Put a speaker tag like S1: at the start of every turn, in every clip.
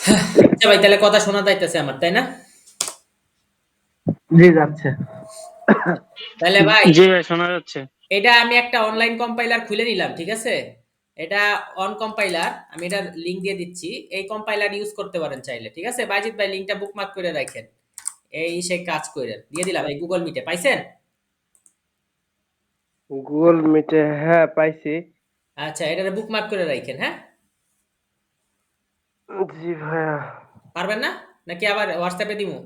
S1: আচ্ছা ভাই, তাহলে কথা শোনা যাইতেছে আমার, তাই না?
S2: জি যাচ্ছে।
S1: তাহলে ভাই,
S3: জি ভাই, শোনা যাচ্ছে।
S1: এটা আমি একটা অনলাইন কম্পাইলার খুলে নিলাম, ঠিক আছে? এটা অন কম্পাইলার, আমি এটা লিংক দিয়ে দিচ্ছি। এই কম্পাইলার ইউজ করতে পারেন চাইলে, ঠিক আছে? বাইজিৎ ভাই লিংকটা বুকমার্ক করে রাখেন। এই সে কাজ কইরেন। দিয়ে দিলাম এই গুগল মিটে। পাইছেন?
S2: গুগল মিটে হ্যাঁ পাইছি।
S1: আচ্ছা, এটারে বুকমার্ক করে রাখেন, হ্যাঁ?
S2: জি ভাইয়া।
S1: পারবেন না? নাকি আবার হোয়াটসঅ্যাপে দিমু?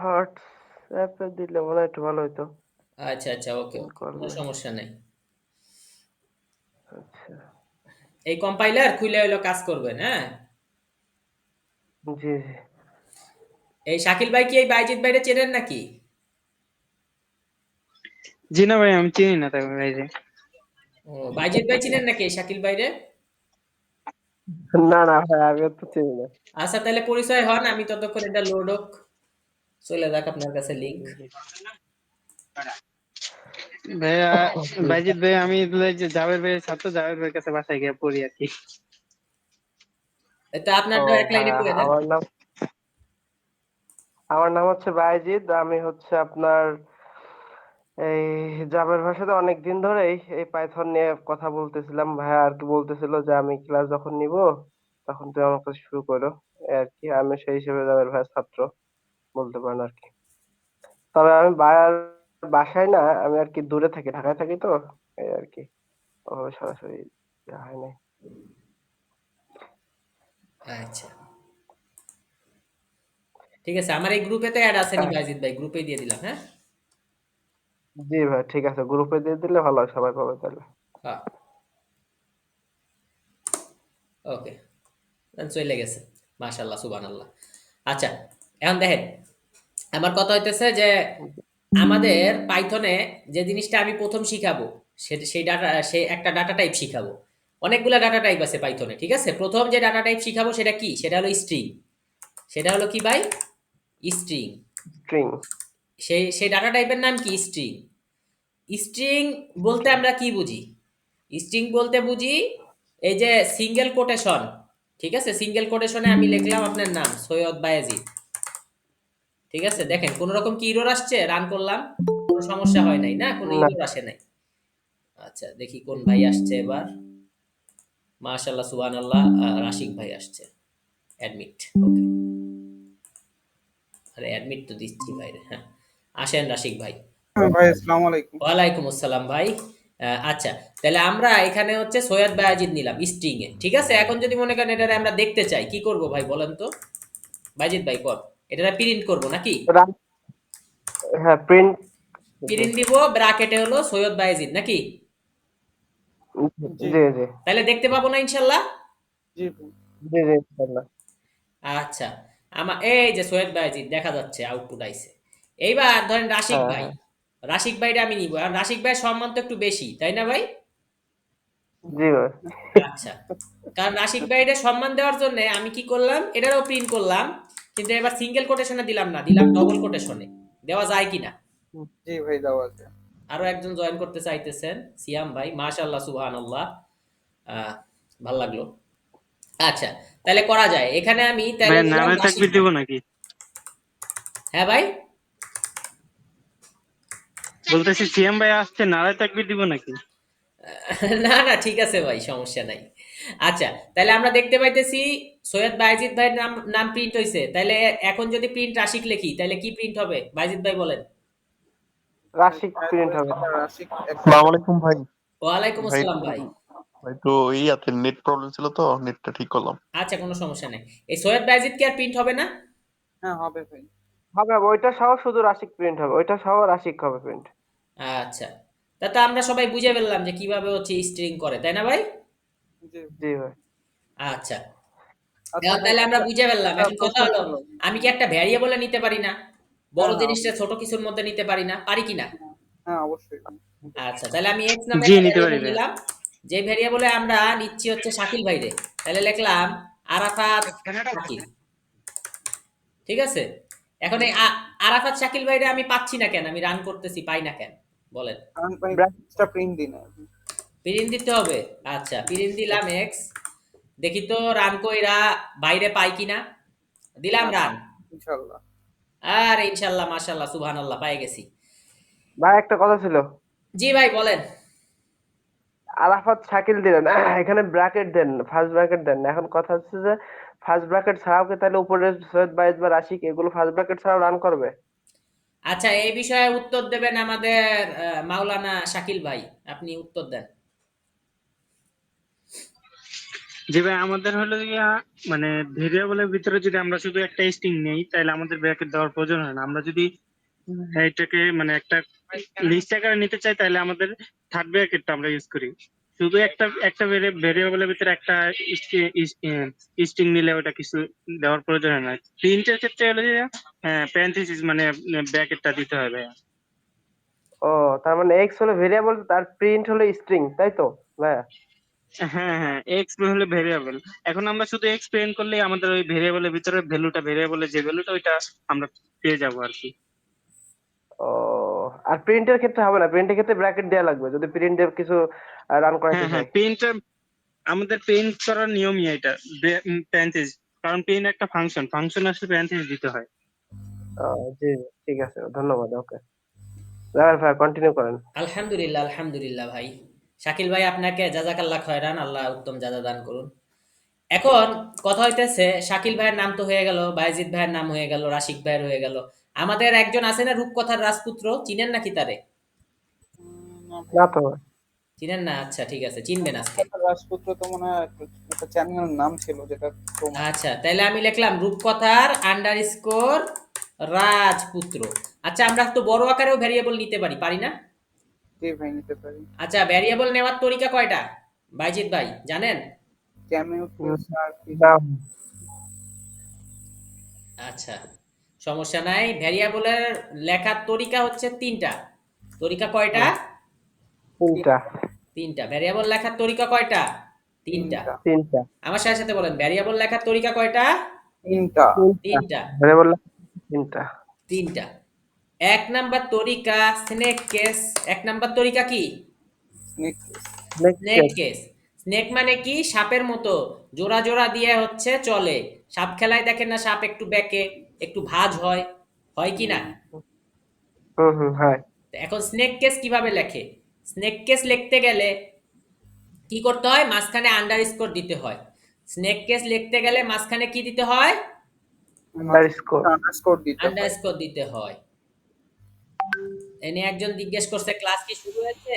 S2: হোয়াটসঅ্যাপে দিলে মনে হয় একটু ভালো হইতো।
S1: আচ্ছা, আচ্ছা, ওকে, ওকে। কোনো
S2: কলমে।
S1: সমস্যা নাই।
S2: আচ্ছা।
S1: এই কম্পাইলার খুলে হইলো কাজ করবেন, হ্যাঁ?
S2: জি জি।
S1: এই শাকিল ভাই কি এই বাইজিৎ ভাইরে চেনেন নাকি?
S3: জি না ভাই, আমি চিনি না তাকে ভাই রে।
S1: ও, বাইজিৎ ভাই চিনেন নাকি এই শাকিল ভাইরে?
S2: না না ভাই আমি তো চিনি না।
S1: আচ্ছা, তাহলে পরিচয় হন। আমি ততক্ষণ এটা লোড হোক। চলে যাক আপনার কাছে লিংক।
S3: ভাইয়া,
S2: জি।
S3: বাইজিৎ ভাই, আমি এই যে জাবের ভাইয়ের ছাত্র, জাবের ভাইয়ের কাছে বাসায় গিয়ে পড়ি আর কি।
S1: এটা
S2: ও
S1: আপনারটা এক লাইনে
S2: ভাইয়া
S1: কইয়া দেন।
S2: আমার নাম হচ্ছে বাইজিদ। আমি হচ্ছে আপনার এই জাবের ভাইয়ের সাথে অনেকদিন ধরেই এই পাইথন নিয়ে কথা বলতেছিলাম। ভাইয়া আর কি বলতেছিল যে আমি ক্লাস যখন নিব তখন তুই আমার কাছে শুরু করো। এই আর কি আমি সেই হিসেবে জাবের ভাইয়ের ছাত্র বলতে পারেন আর কি। তবে আমি বাসায় না, আমি আর কি দূরে থাকি, ঢাকায় থাকি তো এই আর কি ওভাবে সরাসরি যাওয়া হয় নাই।
S1: আচ্ছা, ঠিক আছে। আমার এই গ্রুপে তো অ্যাড আছেনই বাইজিৎ ভাই। গ্রুপেই দিয়ে দিলাম, হ্যাঁ?
S2: জি ভাই ঠিক আছে, গ্রুপে দিয়ে দিলে ভালো হয়, সবাই পাবে তাহলে।
S1: হ্যাঁ, ওকে। চলে গেছে। মাশাআল্লাহ, সুবহানাল্লাহ। আচ্ছা, এখন দেখেন, আমার কথা হইতেছে যে আমাদের পাইথনে যে জিনিসটা আমি প্রথম শিখাবো, সেই ডাটা, সে একটা ডাটা টাইপ শিখাবো। অনেকগুলা ডাটা টাইপ আছে পাইথনে, ঠিক আছে? প্রথম যে ডাটা টাইপ শিখাবো সেটা কি? সেটা হলো স্ট্রিং। সেটা হলো কি ভাই? স্ট্রিং।
S2: স্ট্রিং।
S1: সেই ডাটা টাইপের নাম কি? স্ট্রিং। স্ট্রিং বলতে আমরা কি বুঝি? স্ট্রিং বলতে বুঝি এই যে সিঙ্গেল কোটেশন, ঠিক আছে? সিঙ্গেল কোটেশনে আমি লিখলাম আপনার নাম সৈয়দ বায়েজিদ, ঠিক আছে? দেখেন কোন রকম কি ইরর আসছে? রান করলাম, কোনো সমস্যা হয় নাই না, কোনো
S2: না।
S1: ইরর আসে নাই। আচ্ছা, দেখি কোন ভাই আসছে এবার। মাশাআল্লাহ, সুবহানাল্লাহ, রাশিক ভাই আসছে। অ্যাডমিট, ওকে। আরে অ্যাডমিট তো দিচ্ছি ভাইরে, হ্যাঁ। আসেন রাশিক ভাই।
S4: হ্যাঁ ভাই, আসসালামু আলাইকুম।
S1: ওয়ালাইকুম আসসালাম ভাই। আচ্ছা, তাহলে আমরা এখানে হচ্ছে সৈয়দ বায়াজিদ নিলাম স্ট্রিং এ, ঠিক আছে? এখন যদি মনে করেন এটা আমরা দেখতে চাই, কি করব ভাই বলেন তো? বায়াজিদ ভাই কর। এটা প্রিন্ট করব নাকি?
S2: রান- হ্যাঁ প্রিন্ট।
S1: প্রিন্ট দিব, ব্র্যাকেটে হলো সৈয়দ বায়াজিদ নাকি?
S4: জি
S2: জি জি
S1: তাহলে দেখতে পাবো না ইনশাল্লাহ?
S4: জি ভাই।
S2: জি জি ইনশাআল্লাহ।
S1: আচ্ছা, এই যে সৈয়দ বায়াজিদ দেখা যাচ্ছে, আউটপুট আইছে। এইবার ধরেন রাশিক
S2: হ্যাঁ
S1: ভাই।
S2: হ্যাঁ।
S1: রাশিক ভাইটা আমি নিব। আর রাশিক ভাই সম্মান তো একটু বেশি, তাই না ভাই?
S2: জি ভাই।
S1: আচ্ছা, কারণ রাশিক ভাইটা সম্মান দেওয়ার জন্য আমি কি করলাম? এটারও প্রিন্ট করলাম। কিন্তু এবার সিঙ্গেল কোটেশনে দিলাম না, দিলাম ডবল কোটেশনে। দেওয়া যায় কিনা?
S4: জি ভাই, দাও আছে।
S1: আরো একজন জয়েন করতে চাইতেছেন, সিয়াম ভাই। মাশাআল্লাহ, সুবহানাল্লাহ। আহ ভাল লাগলো। আচ্ছা, তাহলে করা যায়। এখানে আমি তাহলে
S3: ভাইয়া,
S1: দিলাম
S3: নারায়
S1: রাশিক
S3: তাকবীর
S1: ভাই।
S3: দিব নাকি?
S1: হ্যাঁ ভাই?
S3: বলতেছি সিএম ভাই আসছে, নারায় তাকবীর দিব নাকি?
S1: না, না, ঠিক আছে ভাই, সমস্যা নাই। আচ্ছা, তাহলে আমরা দেখতে পাইতেছি সৈয়দ বাইজিদ ভাইয়ের নাম নাম প্রিন্ট হইছে। তাহলে এখন যদি প্রিন্ট রাশিক লিখি, তাহলে কি প্রিন্ট হবে? বাইজিদ ভাই বলেন।
S4: ভাই
S2: রাশিক
S4: শায়দ
S2: প্রিন্ট হবে।
S4: হয়তোবা রাশিক
S5: আসসালামু আলাইকুম ভাই।
S1: ওয়ালাইকুম
S5: ভাই
S1: আসসালাম
S5: একটু
S1: ভাই।
S5: ভাই একটু ইয়াতে নেট প্রবলেম ছিল তো নেটটা ঠিক করলাম।
S1: আচ্ছা, কোনো সমস্যা নাই। এই সৈয়দ বাইজিদ কি আর প্রিন্ট হবে না?
S4: হ্যাঁ, হবে ভাই।
S2: হবে হবে, ওইটা সহ শুধু রাশিক প্রিন্ট হবে, ওইটা সহ রাশিক হবে প্রিন্ট।
S1: আচ্ছা, তা তো আমরা সবাই বুঝে ফেললাম যে কিভাবে হচ্ছে স্ট্রিং করে, তাই না ভাই?
S4: জি।
S2: জি ভাই।
S1: আচ্ছা,
S4: আচ্ছা
S1: এখন
S4: ভাই,
S1: তাহলে আমরা
S4: একটা
S1: বুঝে ফেললাম।
S4: একটা
S1: এখন কথা
S4: প্রশ্ন
S1: হলো,
S4: ছিল।
S1: আমি কি একটা ভ্যারিয়েবলে নিতে পারি না? বড়
S4: হ্যাঁ হ্যাঁ
S1: জিনিসটা ছোট
S4: অবশ্যই।
S1: কিছুর মধ্যে নিতে পারি না? পারি কিনা?
S4: হ্যাঁ হ্যাঁ, অবশ্যই।
S1: আচ্ছা, তাহলে আমি এক্স নামে
S3: জি,
S1: একটা
S3: নিতে পারি
S1: ভ্যারিয়েবল
S3: ভাইয়া।
S1: নিলাম। যে ভ্যারিয়েবলে আমরা নিচ্ছি হচ্ছে শাকিল ভাইরে। তাহলে লিখলাম আরাফাত শাকিল, ঠিক আছে? এখন এই আরাফাত শাকিল ভাইরে আমি পাচ্ছি না কেন? আমি রান করতেছি, পাই না কেন? বলেন।
S4: কারণ ভাই
S2: ব্র্যাকেট।
S4: টা প্রিন্ট দিন।
S1: প্রিন্ট দিতে হবে। আচ্ছা, প্রিন্ট দিলাম এক্স। দেখি তো রান কইরা বাইরে পাই কিনা। দিলাম রান।
S4: ইনশাল্লাহ।
S1: আর ইনশাল্লাহ মাশাল্লাহ সুবহানাল্লাহ পাই গেছি।
S2: ভাই একটা কথা ছিল,
S1: জি ভাই বলেন।
S2: আরাফাত শাকিল দিলেন, এখানে ব্র্যাকেট দেন, ফার্স্ট ব্র্যাকেট দেন। এখন কথা হচ্ছে যে ফার্স্ট ব্র্যাকেট ছাড়াও কি তাহলে উপরে সৈয়দ বাইজ বা রাশিক এগুলো ফার্স্ট ব্র্যাকেট ছাড়াও রান করবে?
S1: আচ্ছা এই বিষয়ে উত্তর দেবেন আমাদের মাওলানা শাকিল ভাই। আপনি উত্তর দেন।
S3: যে ভাই আমাদের হলো গিয়া মানে ভেরিয়েবলের ভিতরে যদি আমরা শুধু একটা স্ট্রিং নেই তাহলে আমাদের ব্র্যাকেট দেওয়ার প্রয়োজন হয় না। আমরা যদি এটাকে মানে একটা লিস্ট আকারে নিতে চাই তাহলে আমাদের থার্ড ব্র্যাকেটটা আমরা ইউজ করি। শুধু একটা একটা ভেরিয়েবলের ভিতরে একটা স্ট্রিং নিলে ওটা কিছু দেওয়ার প্রয়োজন হয় না। প্রিন্টের ক্ষেত্রে হলো যে প্যারেনথেসিস মানে ব্র্যাকেটটা দিতে হবে।
S2: ও, তার মানে এক্স হলো ভেরিয়েবল, তার প্রিন্ট হলো স্ট্রিং, তাই তো ভাইয়া?
S3: হ্যাঁ হ্যাঁ, এক্স হলো ভেরিয়েবল। এখন আমরা শুধু এক্স প্রিন্ট করলেই আমাদের ওই ভেরিয়েবলের ভিতরে ভ্যালুটা, ভেরিয়েবলের যে ভ্যালুটা ওইটা আমরা পেয়ে যাবো আর কি।
S2: ও, আর প্রিন্টের ক্ষেত্রে হবে না? প্রিন্টের ক্ষেত্রে ব্র্যাকেট দেওয়া লাগবে যদি প্রিন্টের কিছু রান করাইতে
S3: হ্যাঁ হ্যাঁ,
S2: চাই।
S3: প্রিন্টার আমাদের প্রিন্ট করার নিয়মই এটা, প্যারেনথেসিস। কারণ প্রিন্ট একটা ফাংশন, ফাংশন আসলে প্যারেনথেসিস দিতে হয়।
S2: ও, জি, ঠিক আছে, ধন্যবাদ। ওকে, জাভেদ ভাই কন্টিনিউ করেন।
S1: আলহামদুলিল্লাহ আলহামদুলিল্লাহ ভাই। শাকিল ভাই আপনাকে জাযাকাল্লাহ খয়রান, আল্লাহ উত্তম জাযা দান করুন। এখন কথা হইতেছে শাকিল ভাইয়ের নাম তো হয়ে গেল, বায়েজিদ ভাইয়ের নাম হয়ে গেল, রাশিক ভাইয়ের হয়ে গেল। আমাদের একজন আছে না রূপকথার রাজপুত্র, চিনেন নাকি তারে?
S4: না ভাই।
S2: না তো ভাই।
S1: চিনেন না? আচ্ছা ঠিক আছে, চিনবেন আজকে।
S4: রাজপুত্র তো মনে হয় একটা চ্যানেলের নাম ছিল যেটা তো।
S1: আচ্ছা তাহলে আমি লিখলাম রূপকথার আন্ডারস্কোর রাজপুত্র। আচ্ছা আমরা তো বড় আকারেও ভ্যারিয়েবল নিতে পারি, পারি না?
S4: জি ভাই, নিতে পারি।
S1: আচ্ছা ভ্যারিয়েবল নেওয়ার তরিকা কয়টা বাইজিৎ ভাই জানেন?
S4: ক্যামিও
S2: উম,
S4: কেস আর কি।
S2: না,
S1: আচ্ছা সমস্যা নাই, ভ্যারিয়েবলের লেখার তরিকা হচ্ছে তিনটা। তরিকা কয়টা?
S2: তিনটা।
S1: তিনটা। ভ্যারিয়েবল লেখার তরিকা কয়টা? তিনটা।
S4: তিনটা।
S2: তিনটা।
S1: আমার সাথে সাথে বলেন, ভ্যারিয়েবল লেখার তরিকা কয়টা?
S4: তিনটা।
S2: তিনটা
S1: তিনটা।
S2: ভেরিয়েবল, তিনটা।
S1: তিনটা। এক নাম্বার তরিকা স্নেক কেস। এক নাম্বার তরিকা কি?
S4: Snake case.
S1: Snake case. Snake মানে কি? সাপের মতো জোড়া জোড়া দিয়ে হচ্ছে চলে। সাপ খেলায় দেখেন না, সাপ একটু বেঁকে একটু ভাঁজ হয়, হয় কি না?
S2: হ্যাঁ।
S1: এখন স্নেক কেস কিভাবে লেখে? স্নেক কেস লিখতে গেলে কি করতে হয়? মাঝখানে আন্ডারস্কোর দিতে হয়। স্নেক কেস লিখতে গেলে মাঝখানে কি দিতে হয়?
S2: আন্ডারস্কোর।
S4: আন্ডারস্কোর দিতে হয়।
S1: আন্ডারস্কোর দিতে হয়। এনে একজন জিজ্ঞেস করছে ক্লাস কি শুরু হয়েছে?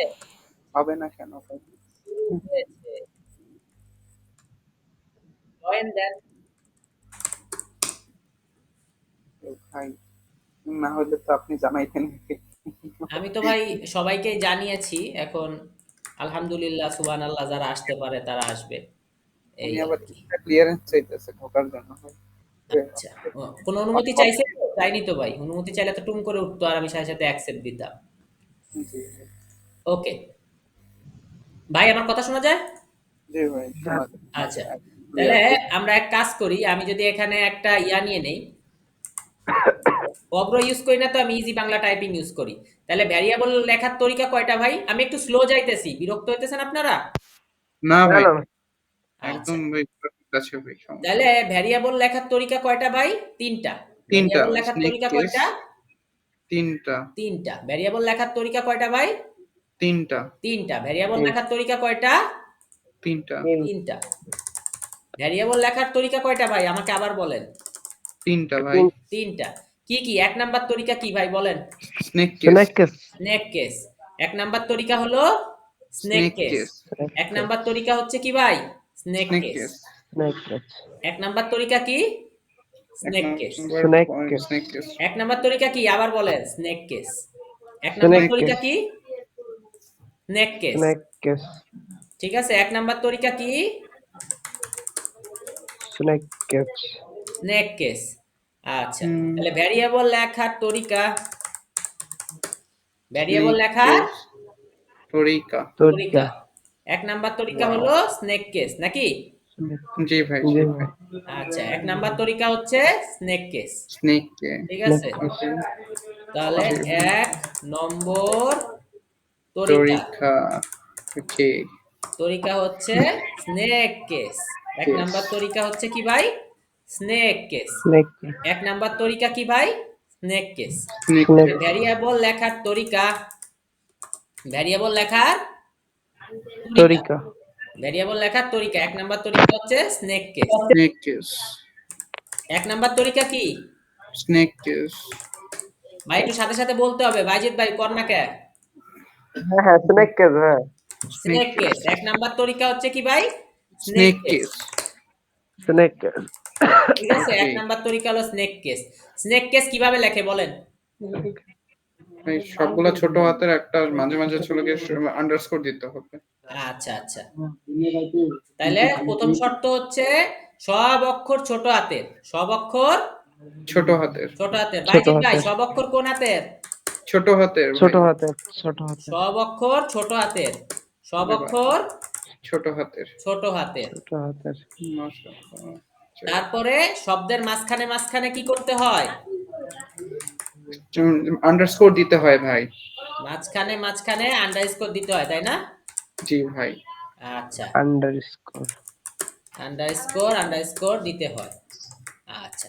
S4: হবে না কেন ভাই?
S1: শুরু হয়েছে। জয়েন দেন।
S4: এ ভাই, না হলে তো আপনি জানাইতেন।
S1: আমি তো ভাই সবাইকেই জানিয়েছি। এখন আলহামদুলিল্লাহ সুবহানাল্লাহ, যারা আসতে পারে তারা আসবে, এই
S4: উনি
S1: আর
S4: আবার
S1: কি।
S4: ক্লিয়ারেন্স চাইতেছে ঢোকার জন্য ভাই।
S1: আচ্ছা কোনো অনুমতি চাইছে তো? চাইনি তো ভাই, অনুমতি চাইলে তো টুম করে উঠতো আর আমি সাথে সাথে অ্যাকসেপ্ট দিতাম।
S4: জি
S1: ওকে ভাই, আমার কথা শোনা যায়?
S4: জি ভাই, শোনা
S1: আচ্ছা
S4: যায়।
S1: তাহলে আমরা এক কাজ করি, আমি যদি এখানে একটা ইয়া নিয়ে নেই, অব্র ইউজ করি না তো, আমি ইজি বাংলা টাইপিং ইউজ করি। তাহলে ভ্যারিয়েবল লেখার তরিকা কয়টা ভাই? আমি একটু স্লো যাইতেছি, বিরক্ত হইতেছেন আপনারা?
S4: না
S2: না
S4: ভাই,
S2: না,
S1: আচ্ছা
S4: একদম ভাই perfect আছে ভাই, সমস্যা
S1: তাহলে ভ্যারিয়েবল লেখার তরিকা কয়টা ভাই? তিনটা।
S4: তিনটা
S1: ভ্যারিয়েবল
S4: ভাই,
S1: লেখার
S4: স্নেক
S1: তরিকা
S4: কেস
S1: কয়টা?
S4: তিনটা।
S1: তিনটা। ভ্যারিয়েবল লেখার তরিকা কয়টা ভাই?
S4: তিনটা।
S1: তিনটা। ভ্যারিয়েবল লেখার তরিকা কয়টা?
S4: তিনটা।
S1: তিনটা। ভ্যারিয়েবল লেখার তরিকা কয়টা ভাই? আমাকে আবার বলেন।
S4: তিনটা ভাই।
S1: তিনটা। কি কি? এক নাম্বার তরিকা কি ভাই বলেন?
S4: Snake case.
S2: Snake case.
S1: Snake case. এক নাম্বার তরিকা হলো স্নেক
S4: স্নেক
S1: কেস।
S4: কেস।
S1: এক নাম্বার তরিকা হচ্ছে কি ভাই? Snake
S4: snake
S1: case.
S4: Case.
S2: Snake case.
S1: এক নাম্বার তরিকা কি?
S4: এক
S1: স্নেক কেস।
S4: নম্বর
S2: স্নেক কেস।
S4: Snake case.
S1: এক নাম্বার তরিকা কি? আবার বলেন। Snake case. এক নাম্বার
S2: স্নেক
S1: তরিকা
S2: কেস।
S1: কি? Snake case.
S2: Snake case.
S1: ঠিক আছে, এক নাম্বার তরিকা কি?
S2: Snake case.
S1: Snake case. আচ্ছা তাহলে ভ্যারিয়েবল লেখার তরিকা, ভ্যারিয়েবল
S4: স্নেক
S1: লেখার
S4: কেস তরিকা।
S1: তরিকা। এক নাম্বার তরিকা হলো স্নেক কেস নাকি?
S4: জি ভাই,
S2: জি
S4: জি
S2: ভাই।
S4: ভাই।
S1: আচ্ছা এক নাম্বার তরিকা হচ্ছে স্নেক কেস।
S4: Snake case.
S1: ঠিক
S2: স্নেক
S1: আছে,
S2: কেস।
S1: তাহলে
S4: জি ভাই।
S1: এক নম্বর তরিকা,
S4: তরিকা। ওকে।
S1: তরিকা হচ্ছে স্নেক কেস। এক নাম্বার তরিকা হচ্ছে কি ভাই? Snake case.
S2: স্নেক
S1: এক নাম্বার তরিকা কি ভাই? Snake case.
S4: Snake
S2: snake
S1: variable লেখার তরিকা, ভ্যারিয়েবল লেখার তরিকা,
S2: তরিকা
S1: ভ্যারিয়েবল লেখার তরিকা। এক নাম্বার তরিকা হচ্ছে স্নেক কেস।
S4: স্নেক কেস
S1: এক নাম্বার তরিকা কি
S4: স্নেক কেস
S1: ভাই? একটু সাথে সাথে বলতে হবে। বাইজিৎ ভাই কর না কে?
S2: হ্যাঁ হ্যাঁ স্নেক কেস হ্যাঁ
S4: স্নেক
S1: স্নেক
S4: কেস
S1: কেস। এক নাম্বার তরিকা হচ্ছে কি ভাই? Snake
S4: snake
S1: case.
S4: Case
S2: snake case
S1: ঠিক আছে,
S4: ওকে
S1: এক নাম্বার তরিকা হলো স্নেক কেস। স্নেক কেস কিভাবে লেখে বলেন?
S4: এই সবগুলা ছোট হাতের একটা মাঝে মাঝে ছোটকে আন্ডারস্কোর দিতে হবে।
S1: আচ্ছা আচ্ছা, তাহলে প্রথম শর্ত হচ্ছে সব অক্ষর ছোট হাতের, সব অক্ষর
S4: ছোট হাতের
S1: ছোট হাতের।
S2: ছোট
S1: বাইজিৎ ভাই
S2: হাতের
S1: সব অক্ষর কোন হাতের?
S4: ছোট হাতের
S2: ছোট
S4: ভাই
S2: হাতের ছোট হাতের
S1: সব অক্ষর ছোট হাতের, সব
S4: এবার
S1: অক্ষর
S4: ছোট হাতের
S1: ছোট হাতের।
S2: ছোট হাতের
S4: মাশাআল্লাহ।
S1: তারপরে শব্দের মাঝখানে মাঝখানে কি করতে হয়?
S4: আন্ডারস্কোর দিতে হয় ভাই।
S1: মাঝখানে মাঝখানে আন্ডারস্কোর দিতে হয়, তাই না?
S4: জি ভাই।
S1: আচ্ছা,
S2: আন্ডারস্কোর
S1: আন্ডারস্কোর আন্ডারস্কোর দিতে হয়। আচ্ছা,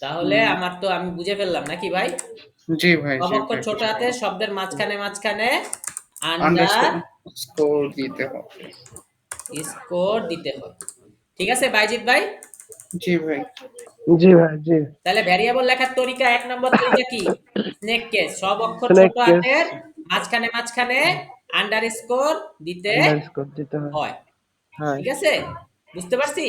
S1: তাহলে আমার তো আমি বুঝে ফেললাম নাকি ভাই?
S4: জি ভাই
S1: সব
S4: জি
S1: অক্ষর
S4: ভাই
S1: ছোট হাতের, শব্দের মাঝখানে মাঝখানে
S4: আন্ডারস্কোর স্কোর দিতে হবে।
S1: আন্ডারস্কোর দিতে হয়। ঠিক আছে বাইজিৎ ভাই?
S4: জি ভাই।
S2: জি ভাই জি
S1: তাহলে ভ্যারিয়েবল লেখার তরিকা, এক নম্বর তরিকা কি? Snake case. সব অক্ষর
S2: স্নেক
S1: ছোট
S2: কেস
S1: হাতের, মাঝখানে মাঝখানে আন্ডারস্কোর দিতে
S2: আন্ডারস্কোর দিতে হয়
S1: হয়।
S2: হ্যাঁ
S1: ঠিক আছে, বুঝতে পারছি?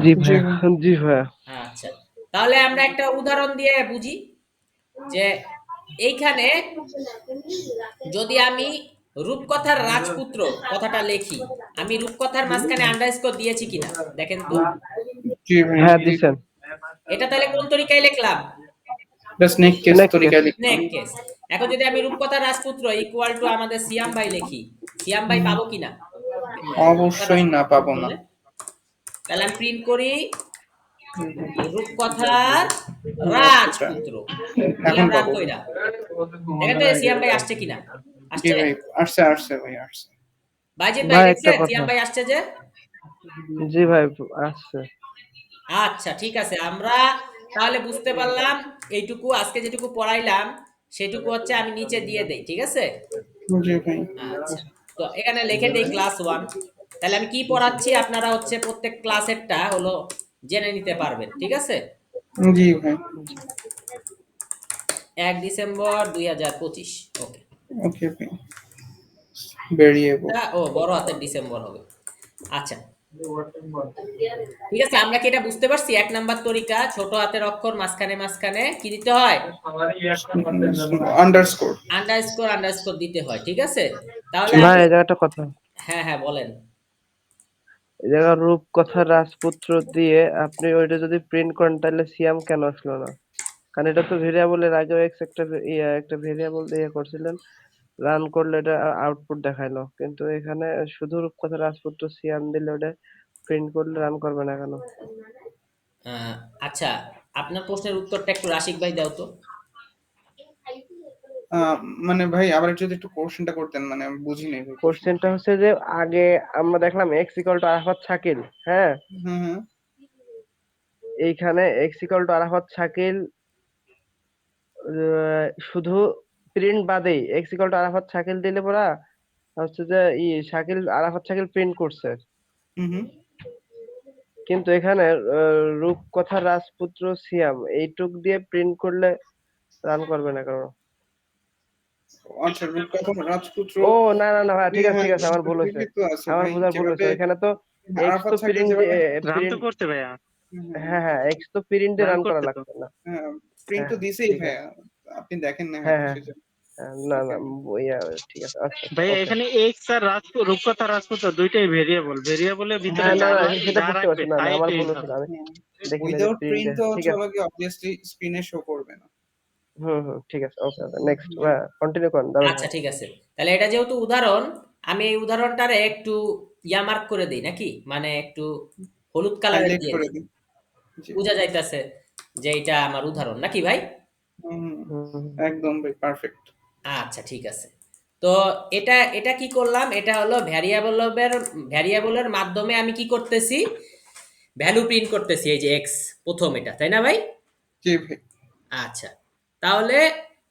S2: জি
S4: জি
S2: ভাই
S4: ভাই।
S2: জি ভাই
S1: আচ্ছা, তাহলে আমরা একটা উদাহরণ দিয়ে বুঝি যে এইখানে যদি আমি রূপকথার রাজপুত্র কথাটা লিখি, আমি রূপকথার মাঝখানে আন্ডারস্কোর দিয়েছি কিনা দেখেন তো।
S4: জি ভাই।
S2: হ্যাঁ দিছেন
S1: এটা তাহলে কোন তরিকায় লিখলাম?
S4: স্নেক কেস
S2: স্নেক কেস
S4: তরিকায় লিখলাম।
S1: Snake case. এখন যদি আমি রূপকথার রাজপুত্র ইকুয়াল টু আমাদের সিয়াম ভাই লিখি, সিয়াম ভাই পাবো কিনা রূপকথার
S4: অবশ্যই না,
S1: রাজপুত্র
S4: পাবো না।
S1: বললে? তাহলে আমি প্রিন্ট করি রূপকথার রাজপুত্র,
S4: এখন
S1: দিলাম রান
S4: পাবো।
S1: কইরা। দেখেন তো সিয়াম ভাই আসছে কিনা।
S4: জি
S1: আসছে?
S4: ভাই, আসছে আসছে ভাই আসছে।
S1: বাইজিৎ ভাই
S2: ভাই একটা
S1: দেখছেন
S2: কথা
S1: সিয়াম ভাই আসছে যে?
S2: জি ভাই আসছে
S1: আচ্ছা ঠিক আছে, আমরা তাহলে বুঝতে পারলাম এইটুকু। আজকে যেটুকু পড়াইলাম সেটুকু হচ্ছে আমি নিচে দিয়ে দেই, ঠিক আছে?
S4: জি ভাই।
S1: আচ্ছা, তো এখানে লিখে দেই ক্লাস 1। তাহলে আমি কি পড়াচ্ছি আপনারা হচ্ছে প্রত্যেক ক্লাসেরটা হলো জেনে নিতে পারবেন, ঠিক আছে?
S4: জি ভাই।
S1: 1 ডিসেম্বর 2025। ওকে,
S4: ওকে ভাই। ভেরিয়েবল।
S1: ও বড় হাতের ডিসেম্বর হবে। আচ্ছা ঠিক আছে, আমরা কি এটা বুঝতে পারছি? এক নাম্বার তরিকা ছোট হাতের অক্ষর মাঝখানে মাঝখানে কি দিতে হয়?
S4: আন্ডারস্কোর।
S1: আন্ডারস্কোর আন্ডারস্কোর দিতে হয়, ঠিক আছে? তাহলে
S2: ভাই
S1: আমি,
S2: এই জায়গাটা কথা
S1: হ্যাঁ হ্যাঁ বলেন।
S2: এই জায়গা রূপকথা রাজপুত্র দিয়ে আপনি ওইটা যদি প্রিন্ট করেন তাহলে সিয়াম কেন আসলো না? কারণ এটা তো ভেরিয়েবলের আগেও এক্স একটা একটা ভেরিয়েবল দিয়ে করছিলেন, রান করলে এটা আউটপুট দেখাইলো, কিন্তু এখানে শুধু রূপকথা রাজপুত্র সিয়াম দিলে ওটা প্রিন্ট করলে রান করবে না কেন?
S1: আহ, আচ্ছা, আপনার প্রশ্নের উত্তরটা একটু রাশিক ভাই দাও তো।
S4: আহ, মানে ভাই আবার যদি একটু কোশ্চেনটা করতেন, মানে আমি বুঝি নাই ভাই কোশ্চেন।
S2: কোশ্চেনটা হচ্ছে যে আগে আমরা দেখলাম x equal to Arafat Shakil, হ্যাঁ
S4: হুম হুম।
S2: এইখানে x equal to Arafat Shakil শুধু প্রিন্ট বাদেই x equal to Arafat Shakil দিলে পরা হচ্ছে যে শাকিল আরাফাত শাকিল প্রিন্ট করছে,
S4: হুম হুম।
S2: কিন্তু এখানে রূপকথা রাজপুত্র সিয়াম এইটুক দিয়ে প্রিন্ট করলে রান করবে না কেন?
S4: আচ্ছা, রূপকথা রাজপুত্র।
S2: ও না না না ভাই, ঠিক আছে
S4: হ্যাঁ,
S2: ঠিক আছে, আমার ভুল হয়েছে,
S4: ঠিকই তো আছে
S2: আমার
S4: ভাই,
S2: বোঝার ভুল
S4: যেভাবে
S2: হয়েছে। এখানে তো এক্স
S4: আরাফাত
S2: তো
S4: সাকিব
S2: প্রিন্ট
S4: যেভাবে
S3: রান তো
S2: প্রিন্ট
S3: করতে ভাইয়া,
S2: হ্যাঁ হ্যাঁ এক্স তো প্রিন্টে
S3: রান
S2: রান করা
S3: করতে তো।
S2: লাগছে না।
S4: প্রিন্ট
S2: হ্যাঁ
S4: তো দিছেই
S2: ঠিক আছে
S4: ভাইয়া, আপনি দেখেন না
S2: হ্যাঁ
S4: হয়তো
S2: হ্যাঁ
S4: সেজন্য।
S2: না
S4: ওকে।
S2: না ইয়া ঠিক আছে আচ্ছা
S3: ভাইয়া
S2: ওকে
S3: এখানে এক্স আর রূপকথা রাজপুত্র দুইটাই ভেরিয়েবল, ভেরিয়েবলের ভিতরে
S2: হ্যাঁ না না সেটা
S3: যা
S2: বুঝতে
S3: রাখবে
S2: পারছি, না না
S3: তাই
S2: আমার ভুল
S3: প্রিন্ট
S2: হয়েছিল,
S3: হবে।
S2: আমি দেখি না যে
S4: উইদাউট প্রিন্ট
S2: প্রিন্টে
S4: তো
S2: ঠিক
S4: হচ্ছে
S2: আছে।
S4: আমাকে অবভিয়াসলি স্ক্রিনে শো করবে না।
S2: হুম ঠিক আছে ওকে ওকে নেক্সট কন্টিনিউ করুন দারুন
S1: আচ্ছা
S2: ভাই।
S1: ঠিক আছে, তাহলে এটা যেহেতু উদাহরণ, আমি এই উদাহরণটারে একটু মার্ক করে দিই নাকি, মানে একটু হলুদ কালারের
S4: হাইলাইট
S1: দিয়ে
S4: করে
S1: দিই,
S4: দিন। জি।
S1: বোঝা যাইতেছে যে এটা আমার উদাহরণ নাকি ভাই?
S4: হুম,
S2: হুম
S4: একদম ভাই পারফেক্ট।
S1: আচ্ছা ঠিক আছে, তো এটা এটা কি করলাম? এটা হলো ভ্যারিয়েবলের মাধ্যমে আমি কি করতেছি? ভ্যালু প্রিন্ট করতেছি, এই যে এক্স প্রথম এটা, তাই না ভাই?
S4: জি ভাই।
S1: আচ্ছা, তাহলে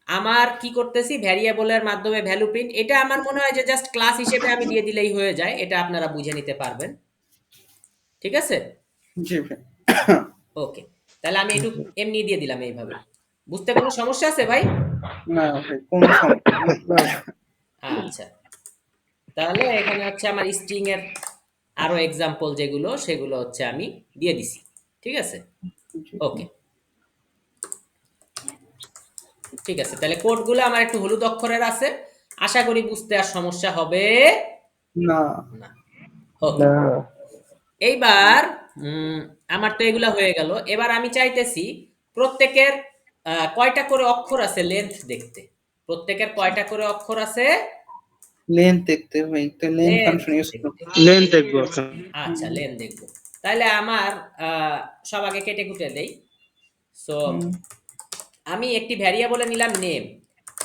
S1: আমার কি করতেছি, ভ্যারিয়েবলের মাধ্যমে ভ্যালু প্রিন্ট। এটা আমার মনে হয় যে জাস্ট ক্লাস হিসেবে আমি দিয়ে দিলেই হয়ে যায়, এটা আপনারা বুঝে নিতে পারবেন। ঠিক আছে,
S4: জি ভাই।
S1: ওকে। তাহলে আমি একটু এমনি দিয়ে দিলাম এইভাবে। বুঝতে কোনো সমস্যা আছে ভাই?
S4: না ভাই, কোনো সমস্যা নেই।
S2: না,
S1: আচ্ছা, তাহলে এখানে হচ্ছে আমার স্ট্রিং এর আরো এক্সাম্পল যেগুলো, সেগুলো হচ্ছে আমি দিয়ে দিছি। ঠিক আছে,
S4: জি।
S1: ওকে, ঠিক আছে। তাহলে কোডগুলো আমার একটু হলুদ অক্ষরের আছে, আশা করি বুঝতে আর সমস্যা হবে
S4: না।
S1: না। ওকে,
S2: না।
S1: এইবার আমার তো এগুলা হয়ে গেল। এবার আমি চাইতেছি প্রত্যেকের কয়টা করে অক্ষর আছে লেন্থ দেখতে। প্রত্যেকের কয়টা করে অক্ষর আছে
S4: লেন্থ দেখতে ভাই, তো লেন্থ
S1: লেন্থ
S4: ফাংশন ইউজ করব।
S1: দেখতে।
S3: লেন দেখবো এখন।
S1: আচ্ছা, লেন্থ দেখবো। তাহলে আমার সব আগে কেটে কুটে দেই। সো
S4: হুম,
S1: আমি একটি ভ্যারিয়েবলে নিলাম নেম।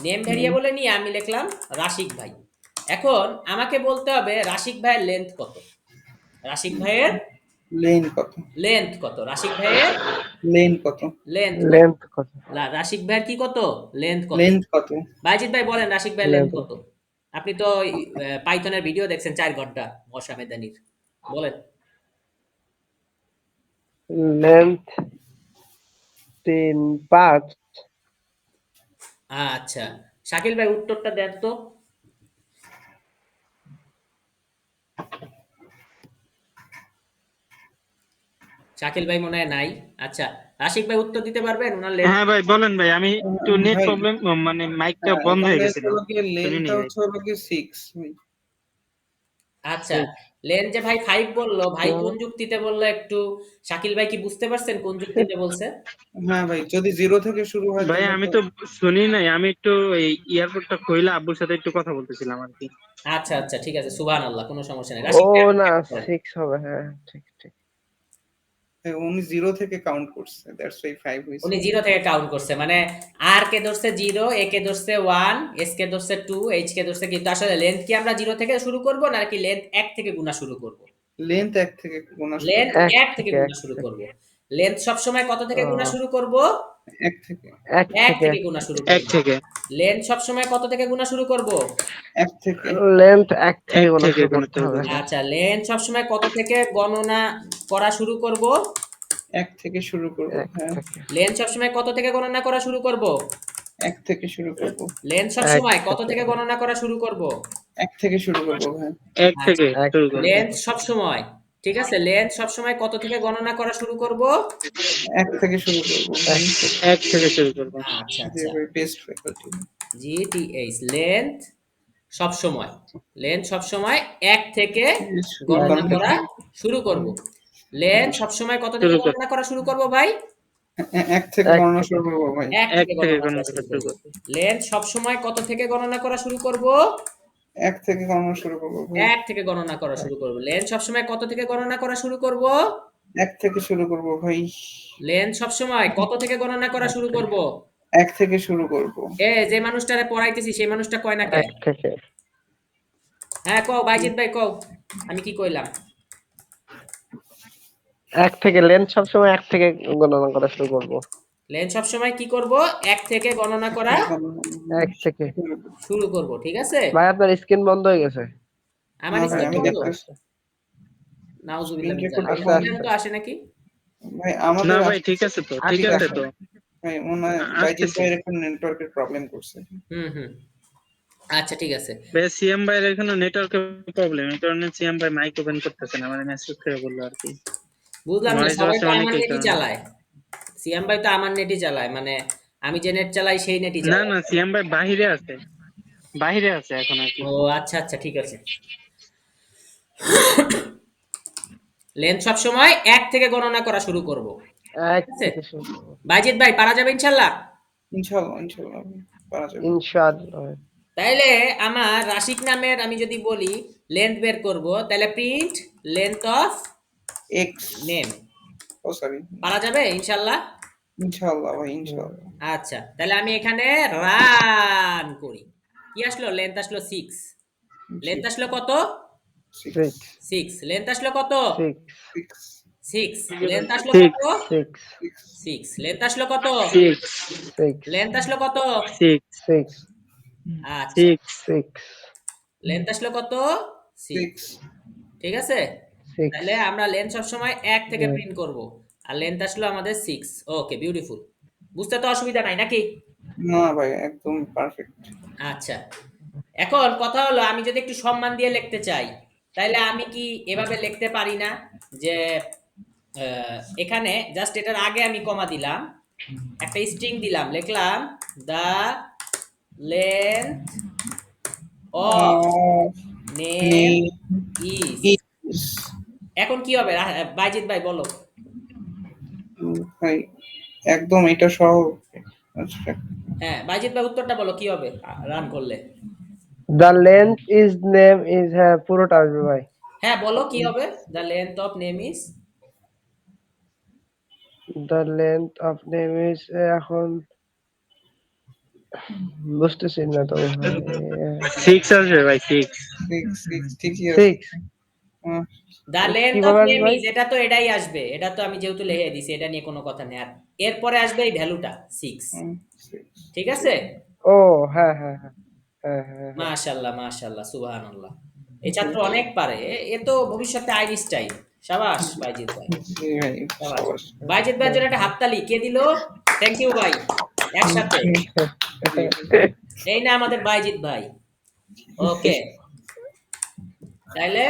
S1: নেম
S4: হুম।
S1: ভ্যারিয়েবলে নিয়ে আমি লিখলাম রাশিক ভাই। এখন আমাকে বলতে হবে রাশিক ভাইয়ের লেন্থ কত। রাশিক ভাইয়ের
S4: লেন কত?
S1: লেন্থ কত, রাশিক ভাইয়ের
S4: লেন কত?
S1: লেন্থ কত।
S2: লেন্থ কত?
S1: রাশিক ভাইয়ের কি কত, লেন্থ কত।
S4: লেন্থ কত?
S1: বাইজিৎ ভাই বলেন রাশিক ভাইয়ের লেন্থ
S2: লেন্থ
S1: কত। আপনি তো পাইথনের ভিডিও দেখছেন 4 ঘন্টা মশা মেদানির, বলেন।
S2: লেন্থ 3, 5।
S1: আচ্ছা, শাকিল ভাই উত্তরটা দেন তো। শাকিল ভাই মনে হয় নাই। আচ্ছা, রাশিক ভাই উত্তর দিতে পারবেন ওনার লেন্থ?
S3: হ্যাঁ ভাই বলেন ভাই, আমি একটু নেট
S4: ভাই,
S3: প্রবলেম, মানে মাইকটা
S4: হ্যাঁ,
S3: বন্ধ হয়ে
S4: এখানে
S3: গেছিল,
S4: হলো গিয়ে
S3: শুনিনি
S4: লেনটা
S3: ভাই।
S4: হচ্ছে হলো গিয়ে 6 ভাই।
S1: আচ্ছা, লেন্থ যে ভাই 5 বললো, ভাই
S2: তো
S1: কোন যুক্তিতে বললো একটু, শাকিল ভাই কি বুঝতে পারছেন কোন যুক্তিতে বলছে?
S4: হ্যাঁ ভাই, যদি 0 থেকে শুরু হয়
S3: ভাই
S4: তাহলে
S3: আমি
S4: তো
S3: তো শুনি নাই, আমি একটু এই ইয়ারপোর্টটা খুইলা আব্বুর সাথে একটু কথা বলতেছিলাম আর কি।
S1: আচ্ছা আচ্ছা, ঠিক আছে, সুবহানাল্লাহ, কোনো সমস্যা নেই।
S2: ও
S1: রাশিক ভাই আপনি
S2: না,
S1: check করেন।
S2: 6 হবে, হ্যাঁ ঠিক ঠিক।
S4: উনি 0 থেকে কাউন্ট করছে, দ্যাটস ওয়াই 5 হইছে।
S1: উনি জিরো থেকে কাউন্ট করছে, মানে আর কে ধরছে জিরো, এ কে ধরছে 1, এস কে ধরছে 2, এইচ কে ধরছে, কিন্তু আসলে লেন্থ কি আমরা জিরো থেকে শুরু করব নাকি লেন্থ 1 থেকে গুণা শুরু করব?
S4: লেন্থ 1 থেকে গোনা শুরু
S1: লেন্থ
S4: করব।
S1: 1 থেকে গুণা শুরু করব। লেন্থ সবসময় কত থেকে গুণা
S2: ও,
S1: শুরু করব?
S4: 1 থেকে।
S2: 1
S1: 1
S2: থেকে।
S1: থেকে গুণা শুরু
S3: এক
S1: করব।
S3: থেকে।
S1: লেন্থ সবসময় কত থেকে গুণা শুরু করব?
S4: 1 থেকে।
S2: লেন্থ 1 থেকে
S3: এক
S2: গোনা
S3: থেকে
S2: শুরু
S3: গুণা
S2: করতে
S3: শুরু
S2: হবে।
S3: করবো।
S1: আচ্ছা, লেন্থ সবসময় কত থেকে গণনা করা শুরু করব?
S4: 1 থেকে শুরু করব,
S2: 1
S4: হ্যাঁ।
S2: থেকে।
S1: লেন্থ সবসময় কত থেকে গণনা করা শুরু করব?
S4: 1 থেকে শুরু করব।
S1: লেন্থ
S2: 1
S1: সবসময় কত
S2: থেকে।
S1: থেকে গণনা করা শুরু করব?
S2: 1
S4: 1 থেকে শুরু করব ভাই।
S3: এক থেকে
S1: আচ্ছা,
S2: 1
S3: শুরু
S2: থেকে।
S3: করবো।
S1: লেন্থ সবসময়, ঠিক আছে, লেন্থ সবসময় কত থেকে গণনা করা শুরু করব?
S4: 1 থেকে শুরু করব
S2: 1
S4: ভাই।
S2: থেকে।
S3: এক থেকে শুরু করবো।
S1: আচ্ছা
S4: জি
S1: আচ্ছা,
S4: ভাই, বেস্ট ফ্যাকাল্টি।
S1: জিটিএইচ লেন্থ সবসময়, লেন্থ সবসময় 1 থেকে গণনা
S2: 1 থেকে।
S1: করা শুরু করব। লেন্থ সবসময় কত থেকে
S3: শুরু কর।
S1: গণনা করা শুরু করব ভাই?
S4: 1 থেকে
S2: 1
S4: গণনা
S2: থেকে।
S4: শুরু করব ভাই।
S1: 1
S3: এক
S1: থেকে
S3: থেকে
S1: গণনা
S3: গণনা
S1: করা
S3: করা
S1: শুরু
S3: শুরু
S1: করব।
S3: করবো।
S1: লেন্থ সবসময় কত থেকে গণনা করা শুরু করব?
S4: 1 থেকে গণনা শুরু করব ভাই।
S1: 1 থেকে গণনা করা শুরু করব। লেন্থ সবসময় কত থেকে গণনা করা শুরু করব?
S4: 1 থেকে শুরু করব ভাই।
S1: লেন্থ সবসময় কত থেকে গণনা করা
S2: 1
S1: শুরু
S2: থেকে।
S1: করব?
S4: 1 থেকে শুরু করব।
S1: যে মানুষটারে পড়াইতেছি সেই মানুষটা কয় না কে?
S2: 1 থেকে।
S1: হ্যাঁ কও বাইজিৎ ভাই কও, আমি কি কইলাম?
S2: 1 থেকে লেন্থ সবসময় 1 থেকে গণনা করা শুরু করব।
S1: লেন্থ সবসময় কি করব? 1 থেকে গণনা
S4: 1
S1: করা
S4: থেকে গণনা
S2: 1 থেকে।
S4: শুরু করব।
S1: শুরু করব, ঠিক আছে?
S2: ভাই আপনার স্ক্রিন বন্ধ হয়ে গেছে।
S1: আমার
S4: না ভাই,
S1: স্ক্রিন
S4: আমি
S1: বন্ধ?
S4: দেখতেছি।
S1: নাউজুবিল্লাহ
S4: স্ক্রিন
S1: মিন
S4: রেকর্ড
S1: যালিক। এই
S2: আস্তে
S1: প্রবলেম
S2: আস্তে।
S1: তো আসে নাকি?
S4: ভাই
S3: না
S4: আমাদের
S3: ভাই ঠিক আছে তো, ঠিক
S4: ঠিক
S3: আছে
S4: আছে
S3: তো।
S4: ভাই, মনে হয় বাইজিৎ
S3: আসতেছে।
S4: ভাইয়ের একটা নেটওয়ার্কের প্রবলেম করছে।
S1: হুম। আচ্ছা ঠিক আছে।
S3: ভাই সিএম ভাইয়ের এখানে নেটওয়ার্কের প্রবলেম, এই কারণে সিএম ভাই মাইক ওপেন করতেছে না, মানে মেসেজ করে বললো আর কি।
S1: বুঝলাম না,
S3: নয়েজ
S1: সবাই
S3: হচ্ছে
S1: তো
S3: অনেক,
S1: আমার
S3: এই
S1: নেটই
S3: কারণে।
S1: চালায়। সিয়াম ভাই তো আমার নেটই চালায়, মানে আমি যে নেট চালাই সেই নেটই
S3: না
S1: চালায়।
S3: না, সিএম ভাই বাহিরে আছে, বাহিরে আছে এখন আর কি।
S1: ও আচ্ছা আচ্ছা, ঠিক আছে। লেন্থ সবসময় 1 থেকে গণনা করা শুরু করব,
S2: 1
S1: ঠিক আছে?
S2: থেকে শুরু করব।
S1: বাইজিৎ ভাই পারা যাবে ইনশাল্লাহ?
S4: ইনশাআল্লাহ, ইনশাআল্লাহ ভাই, পারা যাবে।
S2: ইনশাআল্লাহ।
S1: তাইলে আমার রাশিক নামের আমি যদি বলি লেন্থ বের করব, তাহলে print length of
S4: X.
S1: Name,
S4: ও সরি।
S1: পারা যাবে ইনশাল্লাহ?
S4: ইনশাআল্লাহ ভাই, ইনশাআল্লাহ।
S1: আচ্ছা, তাহলে আমি এখানে রান করি। কি আসলো? লেন্থ আসলো 6।
S4: জি।
S1: লেন্থ আসলো কত?
S4: 6।
S2: 6
S1: 6। লেন্থ আসলো কত?
S2: 6
S4: 6।
S1: 6 লেন্থ আসলো
S3: Six.
S1: কত?
S2: 6
S1: 6 লেন্থ আসলো কত?
S3: 6
S1: লেন্থ আসলো কত?
S3: 6
S2: 6
S1: আচ্ছা
S3: 6
S2: 6
S1: লেন্থ আসলো কত? 6
S4: 6
S1: ঠিক আছে?
S2: 6
S1: তাহলে আমরা লেন্থ সবসময় 1 থেকে প্রিন্ট করব। আর লেন্থ আসলো আমাদের 6। ওকে, বিউটিফুল। বুঝতে তো অসুবিধা নাই নাকি?
S4: না ভাই একদম পারফেক্ট।
S1: আচ্ছা। এখন কথা হলো আমি যদি একটু সম্মান দিয়ে লিখতে চাই, তাইলে আমি কি এভাবে লিখতে পারি না যে এখানে জাস্ট এটার আগে আমি কমা দিলাম, একটা স্ট্রিং দিলাম, লিখলাম দা লেন্থ অফ নেম ইজ। এখন কি হবে বাইজিৎ ভাই বলো।
S4: ভাই একদম এটা সহ আচ্ছা,
S1: হ্যাঁ বাইজিৎ ভাই উত্তরটা বলো কি হবে রান করলে।
S2: The length is name is, হ্যাঁ পুরোটা আসবে ভাই।
S1: হ্যাঁ বলো কি হবে। The length of name is.
S2: The length of name is, এখন বুঝতেছি না তো ভাই।
S3: 6 আসবে ভাই 6
S4: 6 ঠিকই আছে।
S2: 6
S1: দ্য লেন্থ অফ
S2: কিভাবে আসবে
S1: নেম
S2: ভাই?
S1: ইজ, এটা তো এটাই আসবে, এটা তো আমি যেহেতু লিখে দিছি এটা নিয়ে কোনো কথা নেই। আর এরপরে আসবে এই ভ্যালুটা 6। ঠিক আছে?
S2: ও হ্যাঁ হ্যাঁ হ্যাঁ হ্যাঁ হ্যাঁ হ্যাঁ।
S1: মাশাআল্লাহ মাশাআল্লাহ সুবহানাল্লাহ। এই ছাত্র অনেক পারে। এ তো ভবিষ্যতে আইনস্টাইন। শাবাশ বাইজিৎ ভাই।
S4: জি ভাই
S1: শাবাশ।
S4: সবার
S1: বাইজিৎ ভাইয়ের জন্য একটা হাততালি কে দিল? থ্যাংক ইউ ভাই। একসাথে।
S4: জি
S1: এই না আমাদের বাইজিৎ ভাই। ওকে। তাইলে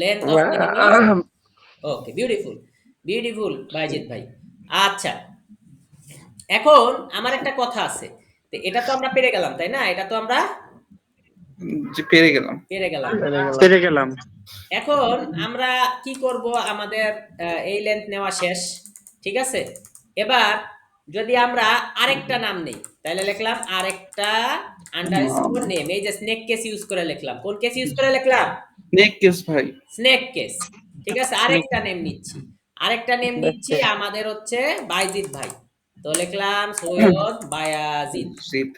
S1: length of name is. Okay, beautiful. Beautiful Baijit ভাই। আচ্ছা। এখন আমার একটা কথা আছে। তো এটা তো আমরা পেরে গেলাম, তাই না? এটা তো আমরা
S4: জি পেরে গেলাম।
S1: পেরে গেলাম।
S2: পেরে গেলাম।
S3: পেরে গেলাম।
S1: এখন আমরা কি করব, আমাদের এই লেন্থ নেওয়া শেষ। ঠিক আছে? এবার যদি আমরা আরেকটা নাম নেই, তাহলে লিখলাম আরেকটা আন্ডারস্কোর নেম। এই যে স্নেক কেস ইউজ করে লিখলাম। কোন কেস ইউজ করে লিখলাম?
S4: নেক্সট ভাই
S1: স্নেক কেস। ঠিক আছে, আরেকটা নেম নিচ্ছি। আরেকটা নেম নিচ্ছি আমাদের হচ্ছে বাইজিৎ ভাই। তো লিখলাম সৈয়দ বায়াজিৎ।
S4: জিত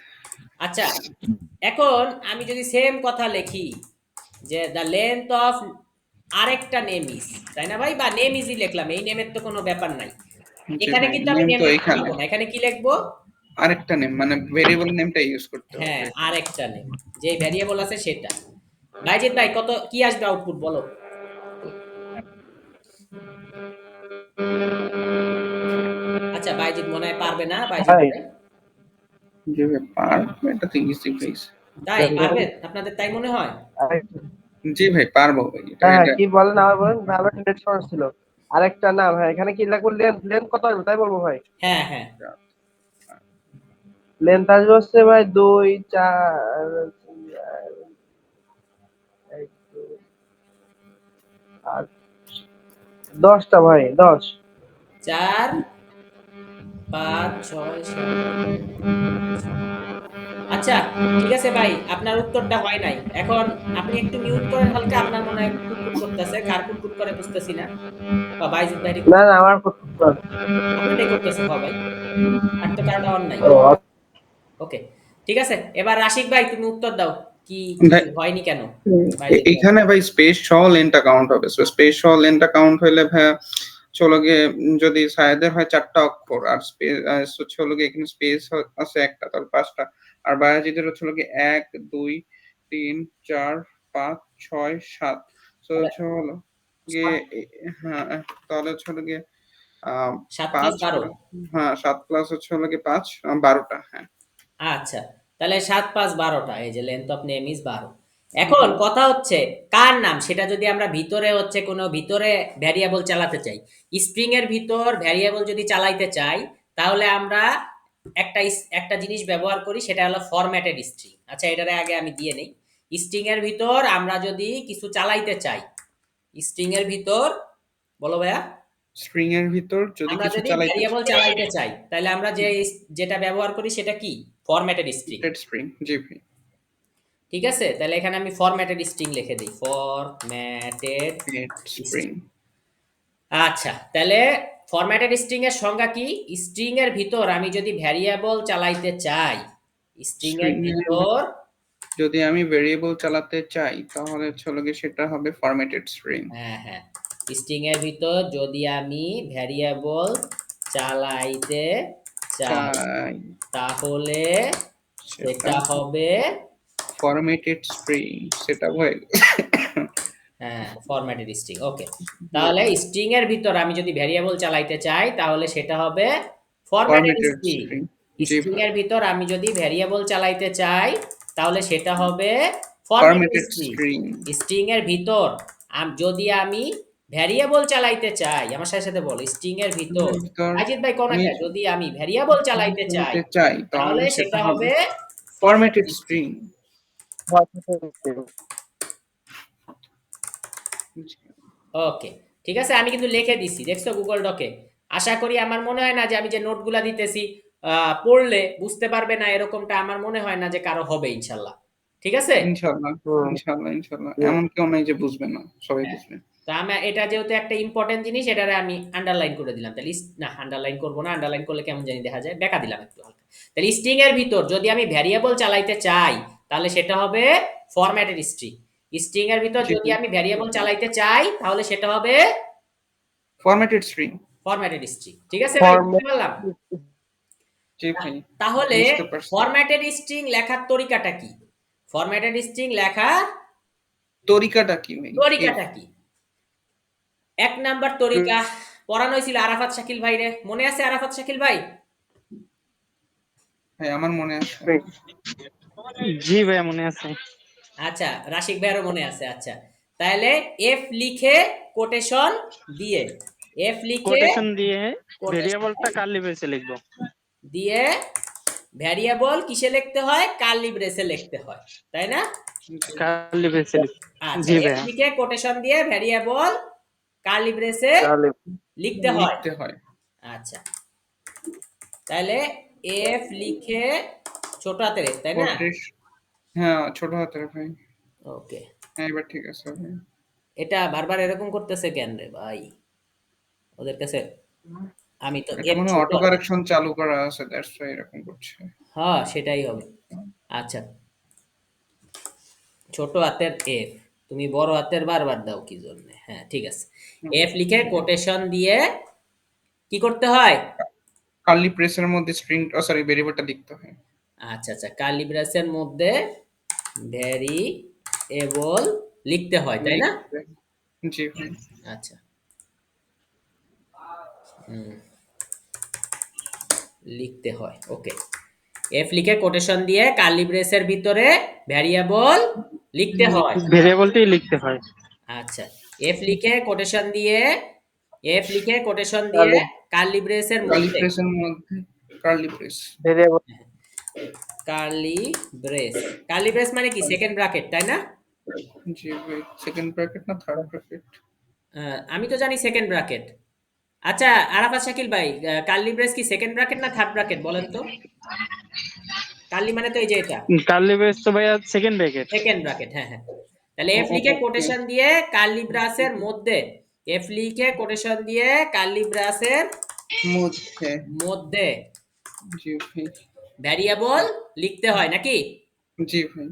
S1: আচ্ছা, এখন আমি যদি সেম কথা লিখি যে দ্য লেন্থ অফ আরেকটা নেম ইজ, তাই না ভাই? বা নেম ইজই লিখলাম, এই নেমের তো কোনো ব্যাপার নাই।
S4: জি
S1: এখানে
S4: ভাই
S1: কিন্তু আমি
S4: নেম
S1: নেম
S4: তো
S1: লিখতে
S4: এখানে
S1: পারবো না, এখানে কি লিখবো?
S4: আরেকটা নেম মানে ভেরিয়েবল নেমটা ইউজ করতে
S1: হ্যাঁ
S4: হবে।
S1: আরেকটা নেম, যে ভ্যারিয়েবল আছে সেটা। বাইজিৎ ভাই কত কি আসবে আউটপুট বলো। আচ্ছা বাইজিৎ মনে হয় পারবে না। বাইজিৎ
S2: ভাই
S1: ভাই
S4: জি ভাই পারবো, এটা তো ইজি ভাই।
S1: তাই পারবে আপনাদের, তাই মনে হয়?
S4: জি ভাই পারবো ভাই এটা
S2: হ্যাঁ হ্যাঁ
S4: এটা
S2: কি বলেন আবার বলেন ভাই, আমার নেট সমস্যা ছিল। আরেকটা নাম, হ্যাঁ এখানে কি লাগবে? লেন্থ, লেন্থ কত আসবে তাই বলবো ভাই?
S1: হ্যাঁ হ্যাঁ
S2: লেন্থ আসবে হচ্ছে ভাই 2 4 8 10টা ভাই, 10।
S1: 4 5 6 7। আচ্ছা ঠিক আছে ভাই, আপনার উত্তরটা হয় নাই। এখন আপনি একটু মিউট করেন হালকা, আপনার মনে হয় কুটকুট করতেছে। কার কুটকুট করে বুঝতেছি না। বা বাইজিৎ ভাই
S2: না না আমার করতে হবে।
S1: আপনারটাই করতেছে। হ ভাই, আর তো কারোটা অন নাই।
S2: ও
S1: ওকে ঠিক আছে, এবার রাশিক ভাই তুমি উত্তর দাও। কি কি
S4: ভাই
S1: হয়নি কেন? বাইজিৎ ভাই
S4: এখানে ভাই স্পেস সহ লেনটা কাউন্ট হবে। সো স্পেস সহ লেনটা কাউন্ট হইলে ভাই চলো গিয়ে যদি সায়েদের হয় 4টা অক্ষর আর স্পেস হচ্ছে হলো গিয়ে এখানে স্পেস আছে একটা, তাহলে 5টা। আর বায়াজিদের হচ্ছে হলো গিয়ে 1 2 3 4 5 6 7। সো
S1: তাহলে
S4: হচ্ছে হলো গিয়ে হ্যাঁ তাহলে হচ্ছে হলো গিয়ে
S1: 7 প্লাস
S4: 5
S1: 12।
S4: হ্যাঁ 7 প্লাস হচ্ছে হলো গিয়ে 5 12টা হ্যাঁ।
S1: আচ্ছা, তাহলে 7 5 12টা, এই যে লেন্থ অফ নেম ইজ 12। এখন কথা হচ্ছে কার নাম, সেটা যদি আমরা ভিতরে হচ্ছে কোনো ভিতরে ভ্যারিয়েবল চালাতে চাই, স্ট্রিং এর ভিতর ভ্যারিয়েবল যদি চালাইতে চাই, তাহলে আমরা একটা জিনিস ব্যবহার করি, সেটা হলো ফরম্যাটেড স্ট্রিং। আচ্ছা এটারে আগে আমি দিয়ে নেই। স্ট্রিং এর ভিতর আমরা যদি কিছু চালাইতে চাই, স্ট্রিং এর ভিতর বলো ভাইয়া,
S4: স্ট্রিং এর ভিতর যদি
S1: আমরা
S4: কিছু
S1: যদি
S4: চালাইতে
S1: ভ্যারিয়েবল চালাইতে চাই, তাহলে আমরা যেটা ব্যবহার করি সেটা কি? Formatted string.
S4: চাই স্ট্রিং জি ভাই
S1: ঠিক আছে, তাহলে এখানে আমি ফরম্যাটেড স্ট্রিং লিখে দিই, ফরম্যাটেড
S4: স্ট্রিং।
S1: স্ট্রিং। আচ্ছা তাহলে ফরম্যাটেড স্ট্রিং এর সংজ্ঞা কি? স্ট্রিং এর ভিতর আমি যদি ভ্যারিয়েবল চালাইতে চাই, স্ট্রিং এর
S4: স্ট্রিং এর
S1: ভিতর
S4: যদি আমি ভেরিয়েবল চালাতে চাই তাহলে হচ্ছে হলো গিয়ে সেটা হবে ফরম্যাটেড স্ট্রিং।
S1: হ্যাঁ হ্যাঁ স্ট্রিং এর ভিতর যদি আমি ভ্যারিয়েবল চালাইতে চাই
S4: চাই
S1: তাহলে
S4: সেটা
S1: সেটা হবে
S4: ফরম্যাটেড স্ট্রিং সেটা হয়ে গেল।
S1: হ্যাঁ ফরম্যাটেড স্ট্রিং। ওকে, তাহলে স্ট্রিং এর ভিতর আমি যদি ভ্যারিয়েবল চালাইতে চাই তাহলে সেটা হবে ফরম্যাটেড
S4: ফরম্যাটেড
S1: স্ট্রিং।
S4: স্ট্রিং জি
S1: স্ট্রিং
S4: ভাই,
S1: এর ভিতর আমি যদি ভ্যারিয়েবল চালাইতে চাই তাহলে সেটা হবে formatted
S4: formatted
S1: string.
S4: String
S1: string এর ভিতর যদি আমি ভ্যারিয়েবল চালাইতে চাই, আমার সাথে সাথে বল, স্ট্রিং এর ভিতর
S4: ভিতর
S1: আজিত ভাই কোন
S4: আমি
S1: একটা যদি আমি ভ্যারিয়েবল চালাইতে চাই
S4: চালাতে চাই
S1: তাহলে
S4: তাহলে
S1: সেটা
S4: সেটা হবে
S1: হবে
S4: ফরম্যাটেড স্ট্রিং।
S1: ওকে, ঠিক আছে, আমি কিন্তু লিখে দিছি, দেখছো গুগল ডকে। আশা করি, আমার মনে হয় না যে আমি যে নোটগুলা দিতেছি পড়লে বুঝতে পারবে না, এরকমটা আমার মনে হয় না যে কারো হবে, ইনশাল্লাহ। ঠিক আছে।
S4: ইনশাআল্লাহ ইনশাআল্লাহ ইনশাআল্লাহ, এমন কেউ নাই যে বুঝবে না, সবাই
S1: হ্যাঁ,
S4: বুঝবে।
S1: তো আমি এটা যেহেতু একটা ইম্পর্টেন্ট জিনিস, এটারে আমি আন্ডারলাইন করে দিলাম। তাহলে না, আন্ডারলাইন করব না, আন্ডারলাইন করলে কেমন জানি দেখা যায়, বেকা দিলাম একটু হালকা। তাহলে স্ট্রিং এর ভিতর যদি আমি ভ্যারিয়েবল চালাইতে চাই তাহলে সেটা হবে ফরম্যাটেড স্ট্রিং। স্ট্রিং এর ভিতর
S4: জি
S1: যদি
S4: ভাই,
S1: আমি ভ্যারিয়েবল চালাইতে চাই তাহলে সেটা হবে
S4: ফরম্যাটেড স্ট্রিং
S1: ফরম্যাটেড স্ট্রিং। ঠিক আছে ভাই, বুঝতে পারলাম।
S4: জি ভাই,
S1: তাহলে
S4: বুঝতে পারছি।
S1: ফরম্যাটেড স্ট্রিং লেখার তরিকাটা কি? ফরম্যাটেড স্ট্রিং লেখার
S4: তরিকাটা কি ভাই?
S1: তরিকাটা কি? এক নাম্বার তরিকা পড়ানো হয়েছিল আরাফাত শাকিল ভাই রে, মনে আছে আরাফাত শাকিল ভাই?
S4: ভাই আমার মনে আছে।
S3: জি ভাইয়া মনে আছে।
S1: আচ্ছা, রাশিক ভাইয়েরও মনে আছে। আচ্ছা, তাহলে এফ লিখে কোটেশন দিয়ে, এফ লিখে
S3: কোটেশন দিয়ে
S1: কোটেশন
S3: ভেরিয়েবলটা কার্লি ব্রেসে লিখবো।
S1: দিয়ে ভ্যারিয়েবল কিসে লিখতে হয়? কার্লি ব্রেসে লিখতে হয়, তাই না?
S3: কার্লি ব্রেসে লিখবো।
S1: আচ্ছা,
S3: জি
S1: এফ
S3: ভাইয়া।
S1: লিখে কোটেশন দিয়ে ভ্যারিয়েবল কার্লি ব্রেসে লিখতে হয়।
S4: লিখতে হয়।
S1: আচ্ছা, তাহলে এফ লিখে ছোট হাতের এফ, তাই না?
S4: কোটেশ হ্যাঁ ছোট হাতের ভাই।
S1: ওকে,
S4: হ্যাঁ এবার ঠিক আছে ভাই।
S1: এটা বারবার এরকম করতেছে কেন রে ভাই? ওদের কাছে আমি তো
S4: এটা
S1: এফ
S4: মনে হয়
S1: ছোট
S4: অটো কারেকশন চালু করা আছে, দ্যাটস ওয়াই এরকম করছে।
S1: হ্যাঁ, সেটাই হবে। আচ্ছা, ছোট হাতের এফ, তুমি বড় হাতের বারবার দাও কি জন্য? হ্যাঁ, ঠিক আছে। এফ লিখে কোটেশন দিয়ে কি করতে হয়?
S4: কার্লি ব্রেসের মধ্যে স্ট্রিং সরি ভেরিয়েবলটা লিখতে হয়।
S1: আচ্ছা আচ্ছা, কার্লি ব্রেসের মধ্যে ভ্যারিয়েবল লিখতে হয়, তাই না?
S4: লিখতে জি ভাই।
S1: আচ্ছা, হুম, লিখতে হয়। ওকে, এফ লিখে কোটেশন দিয়ে কার্লি ব্রেসের ভিতরে ভ্যারিয়েবল লিখতে হয়।
S3: ভেরিয়েবলটি লিখতে হয়।
S1: আচ্ছা, এফ লিখে কোটেশন দিয়ে, এফ লিখে কোটেশন দিয়ে কার্লি ব্রেসের
S4: কার্লি
S1: মধ্যে,
S4: ব্রেসের মধ্যে curly brace
S1: curly brace, curly brace মানে কি? সেকেন্ড ব্র্যাকেট, তাই না?
S4: জি ভাই, সেকেন্ড ব্র্যাকেট না থার্ড ব্র্যাকেট?
S1: আমি তো জানি সেকেন্ড ব্র্যাকেট। আচ্ছা আরাফাত শাকিল ভাই, কার্লি ব্রেস কি সেকেন্ড ব্র্যাকেট না থার্ড ব্র্যাকেট বলেন তো? কার্লি মানে তো এই যে এটা
S3: কার্লি ব্রেস তো ভাইয়া সেকেন্ড ব্র্যাকেট।
S1: Second bracket. হ্যাঁ হ্যাঁ, তাহলে এফ লিখে কোটেশন দিয়ে কার্লি ব্রাসের মধ্যে, এফ লিখে কোটেশন দিয়ে কার্লি ব্রাসের
S4: মধ্যে
S1: মধ্যে
S4: জি ভাই।
S1: ভ্যারিয়েবল লিখতে হয় নাকি?
S4: জি ভাই,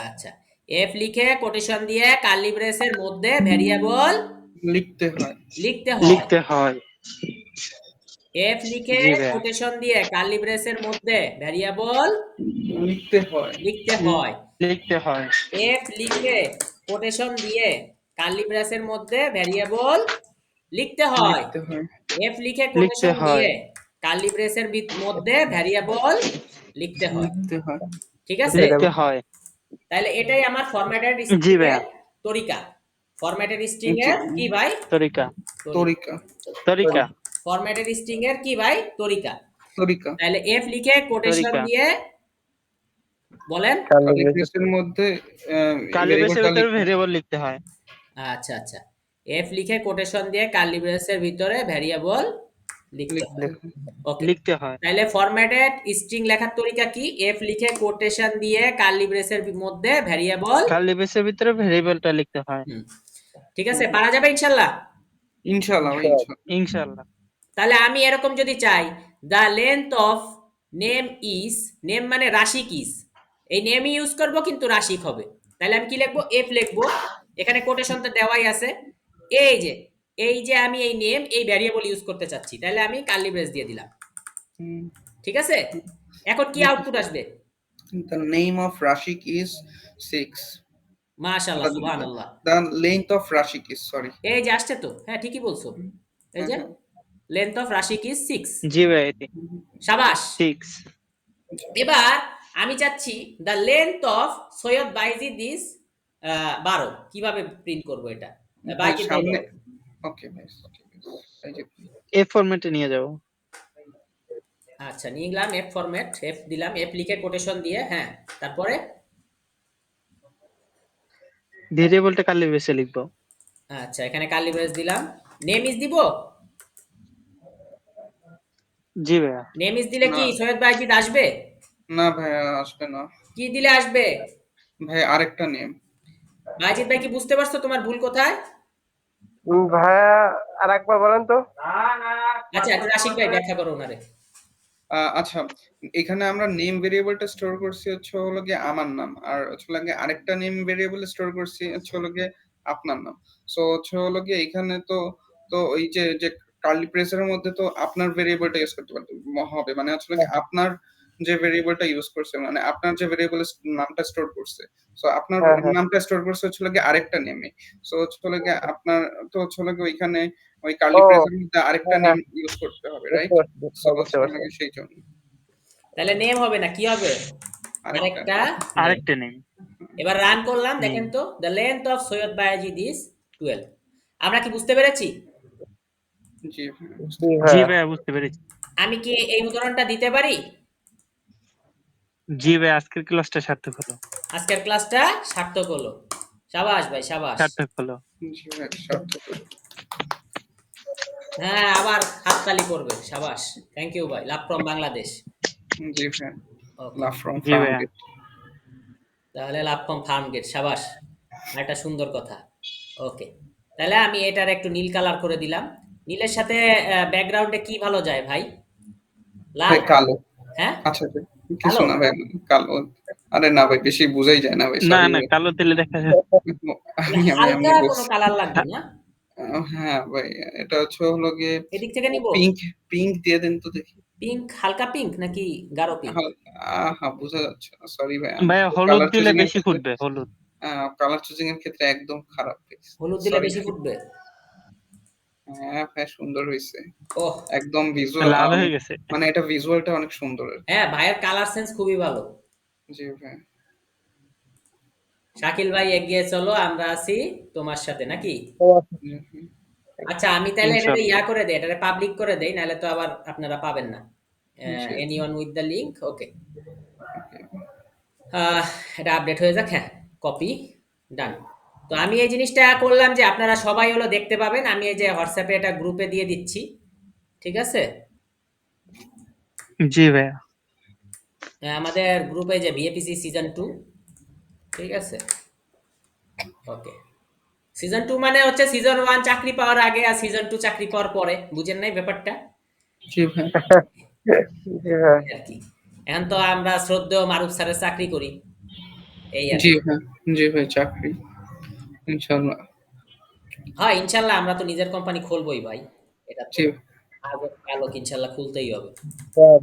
S1: আচ্ছা, এফ লিখে কোটেশন দিয়ে কার্লি ব্রেসের মধ্যে ভ্যারিয়েবল
S4: লিখতে হয়।
S1: লিখতে হয়।
S3: লিখতে হয়।
S1: এফ লিখে
S3: জি ভাইয়া।
S1: কোটেশন দিয়ে কার্লি ব্রেসের মধ্যে ভ্যারিয়েবল
S4: লিখতে হয়।
S1: লিখতে হয়।
S3: লিখতে হয়।
S1: এফ লিখে কোটেশন দিয়ে কার্লি ব্রেসের মধ্যে ভ্যারিয়েবল লিখতে হয়।
S4: লিখতে হয়।
S1: এফ লিখে
S3: লিখতে
S1: কোটেশন
S3: হয়।
S1: দিয়ে কার্লি ব্রেসের মধ্যে ভ্যারিয়েবল লিখতে হয়।
S4: লিখতে হয়।
S1: ঠিক আছে,
S3: লিখতে হয়।
S1: তাহলে এটাই আমার ফরম্যাটেড
S3: জি
S1: স্ট্রিং
S3: ভাইয়া।
S1: এর তরিকা। ফরম্যাটেড স্ট্রিং
S4: জি,
S1: এর কি ভাই?
S3: তরিকা।
S4: তরিকা
S3: তরিকা।
S1: ফরম্যাটেড স্ট্রিং এর কি ভাই? তরিকা।
S4: তরিকা
S1: তাহলে এফ লিখে কোটেশন
S3: তরিকা।
S1: দিয়ে বলেন।
S4: কার্লি ব্রেসের মধ্যে
S3: কার্লি ব্রেসের
S4: ভেরিয়েবলটা
S3: ভিতরে
S4: লিখতে
S3: ভেরিয়েবল লিখতে হয়।
S1: আচ্ছা আচ্ছা, এফ লিখে কোটেশন দিয়ে কার্লি ব্রেসের ভিতরে ভ্যারিয়েবল লিখতে হয়।
S4: লিখতে হয়।
S1: ওকে,
S3: লিখতে হয়।
S1: তাহলে ফরম্যাটেড স্ট্রিং লেখার তরিকা কি? এফ লিখে কোটেশন দিয়ে কার্লি ব্রেসের মধ্যে ভ্যারিয়েবল।
S3: কার্লি ব্রেসের ভিতরে ভেরিয়েবলটা লিখতে হয়।
S1: ঠিক আছে, পারা যাবে ইনশাআল্লাহ।
S4: ইনশাআল্লাহ ভাই, ইনশাআল্লাহ।
S3: ইনশাআল্লাহ।
S1: তাহলে আমি এরকম যদি চাই, the length of name is, name মানে রাশিক ইজ, এই নেমই ইউজ করব কিন্তু রাশিক হবে। তাহলে আমি কি লিখবো? এফ লিখবো, এখানে কোটেশন তো দেওয়াই আছে। এই যে আমি এই নেম এই ভ্যারিয়েবল ইউজ করতে চাচ্ছি, তাহলে আমি কার্লি ব্রেস দিয়ে দিলাম।
S4: হুম,
S1: ঠিক আছে, এখন কি আউটপুট আসবে?
S4: the name of Rashik is 6.
S1: মাশাআল্লাহ, সুবহানাল্লাহ।
S4: The length of Rashik is, sorry.
S1: এই যে আসছে তো, হ্যাঁ ঠিকই বলছো। এই যে লেন্থ অফ রাশিক ইজ 6।
S3: জি ভাই
S1: শাবাশ।
S3: 6
S1: এবার আমি চাচ্ছি the length of Syed Bayzid is 12। কিভাবে প্রিন্ট করব এটা?
S4: ভাই
S1: বাইজিদ ভাই
S4: সামনে,
S1: বলো।
S4: ওকে ভাই, ঠিক আছে। এই যে
S3: এ ফরম্যাটে নিয়ে যাও।
S1: আচ্ছা, নিয়ে গেলাম এফ ফরম্যাট, এফ দিলাম, এফ লিখে কোটেশন দিয়ে, হ্যাঁ তারপরে
S3: ভেরিয়েবলটা কার্লি ব্রেসে লিখবো।
S1: আচ্ছা এখানে কার্লি ব্রেস দিলাম। নেম ইজ দিব?
S3: জি ভাইয়া।
S1: নেম ইজ দিলে
S4: না,
S1: কি সৈয়দ বাইজিদ আসবে?
S4: না ভাই আসবে না
S1: কি দিলে আসবে?
S4: ভাই, আরেকটা নেম।
S1: বাইজিদ ভাই কি বুঝতে পারছো তোমার ভুল কোথায়?
S2: ভাইয়া আর একবার বলেন তো।
S1: আচ্ছা একটু রাশিক ভাই ব্যাখ্যা করো ওনারে।
S4: আচ্ছা, এখানে আমরা নেম ভেরিয়েবলটা স্টোর করছি হলো গিয়ে আমার নাম, আর হলো গিয়ে আরেকটা নেম ভেরিয়েবল স্টোর করছি হলো গিয়ে আপনার নাম। সো হলো গিয়ে এখানে তো তো ওই যে যে কার্লি ব্রেসের মধ্যে তো আপনার ভেরিয়েবলটা ইউজ করতে পারতে হবে, মানে হচ্ছে গিয়ে আপনার যে ভেরিয়েবলটা ইউজ করছে, মানে আপনার যে ভেরিয়েবল নামটা স্টোর করছে, সো আপনার
S2: হ্যাঁ হ্যাঁ,
S4: নামটা স্টোর করছে হলো গিয়ে আরেকটা নেমে। সো হলো গিয়ে আপনার তো হলো গিয়ে ওইখানে ওই কার্লি
S2: ও
S4: ব্রেসের মধ্যে আরেকটা
S2: হ্যাঁ
S4: নেম
S2: হ্যাঁ,
S4: ইউজ করতে হবে,
S2: বুঝতে
S4: রাইট?
S2: পারছি,
S4: সো
S2: বুঝতে
S4: হলো
S2: পারছি।
S4: গিয়ে সেই জন্য
S1: তাহলে নেম হবে না, কি হবে?
S4: আরেকটা
S1: আরেকটা
S4: নেম।
S1: নেম।
S3: আরেকটা নেম।
S1: এবার রান করলাম,
S3: হুম।
S1: দেখেন তো the length of Syed Bayazid is 12। আমরা কি বুঝতে পেরেছি?
S4: জি ভাই, বুঝতে
S2: জি
S3: জি
S2: ভাইয়া।
S3: ভাইয়া বুঝতে পেরেছি।
S1: আমি কি এই উদাহরণটা দিতে পারি?
S3: জি ভাই, আজকের ক্লাসটা সার্থক হলো।
S1: আজকের ক্লাসটা সার্থক হলো। সাবাস ভাই, সাবাস।
S3: সার্থক হলো।
S4: জি ভাই, সার্থক।
S1: হ্যাঁ, আবার হাততালি করবে। সাবাস, থ্যাংক ইউ ভাই, লাভ ফ্রম বাংলাদেশ।
S4: জি ভাই,
S1: ওকে,
S4: লাভ ফ্রম
S3: জি ভাইয়া।
S4: ফার্মগেট।
S1: তাহলে লাভ ফ্রম ফার্ম গেট। সাবাস, একটা সুন্দর কথা। ওকে, তাহলে আমি এটার একটু নীল কালার করে দিলাম। নীলের সাথে ব্যাকগ্রাউন্ডে কি ভালো যায় ভাই? লাল?
S4: ভাই কালো।
S1: হ্যাঁ,
S4: আচ্ছা ভাই, কিছু
S1: কালো।
S4: না ভাই, কালো। আরে না ভাই, বেশি বুঝাই যায় না ভাই,
S3: না
S4: সরি
S3: না,
S4: ভাই।
S3: কালো তেলে দেখা যায়।
S4: আমি
S1: হালকা
S4: এমনি
S1: কোনো
S4: বলছি।
S1: কালার লাগবে না?
S4: হ্যাঁ ভাই, এটা হলো গিয়ে
S1: এদিক থেকে নিব?
S4: পিঙ্ক। পিঙ্ক দিয়ে দেন তো দেখি।
S1: পিঙ্ক, হালকা পিঙ্ক নাকি গাঢ় পিঙ্ক?
S4: হ্যাঁ, বোঝা যাচ্ছে না, সরি ভাই, আমি
S3: ভাইয়া হলুদ
S4: কালার
S3: দিলে
S4: চুজিং এর
S3: বেশি
S4: ক্ষেত্রে
S3: ফুটবে, হলুদ।
S4: কালার চুজিং এর ক্ষেত্রে একদম খারাপ ভাই,
S1: হলুদ দিলে
S4: সরি
S1: বেশি
S4: ভাই।
S1: ফুটবে?
S4: হ্যাঁ ভাই, সুন্দর হয়েছে,
S1: ওহ,
S4: একদম ভিজুয়াল,
S3: লাল হয়ে গেছে।
S4: মানে এটা ভিজুয়ালটা অনেক সুন্দর আর কি।
S1: হ্যাঁ ভাইয়ের কালার সেন্স খুবই ভালো।
S4: জি ভাই।
S1: শাকিল ভাই এগিয়ে চলো, আমরা আছি তোমার সাথে নাকি?
S4: জি ভাই।
S1: আচ্ছা আমি তাহলে এটাতে
S3: ইনশাআল্লাহ।
S1: ইয়া করে দেই, এটাতে পাবলিক করে দেই, নাহলে তো আবার আপনারা পাবেন না।
S4: জি।
S1: Anyone with the link, okay.
S4: Okay.
S1: এটা আপডেট হয়ে যাক, হ্যাঁ, কপি, ডান। তো আমি এই জিনিসটা করলাম যে আপনারা সবাই হলো দেখতে পাবেন, আমি এই যে হোয়াটসঅ্যাপে এটা গ্রুপে দিয়ে দিচ্ছি, ঠিক আছে?
S3: জি ভাইয়া।
S1: আমাদের গ্রুপে যে বিএপিসি সিজন 2, ঠিক আছে? ওকে, সিজন 2 মানে হচ্ছে সিজন 1 চাকরি পাওয়ার আগে আর সিজন 2 চাকরি পাওয়ার পরে, বুঝেন নাই ব্যাপারটা?
S4: জি ভাই।
S2: জি ভাই।
S1: এই আর কি। এখন তো আমরা শ্রদ্ধেয় মারুফ স্যারের চাকরি করি, এই আর
S4: জি
S1: কি।
S4: ভাই। জি ভাই, চাকরি ইনশাআল্লাহ।
S1: হ্যাঁ ইনশাল্লাহ, আমরা তো নিজের কোম্পানি খুলবই ভাই, এটা তো
S4: জি।
S1: আজ হোক কাল হোক ইনশাল্লাহ খুলতেই হবে।
S2: হ্যাঁ,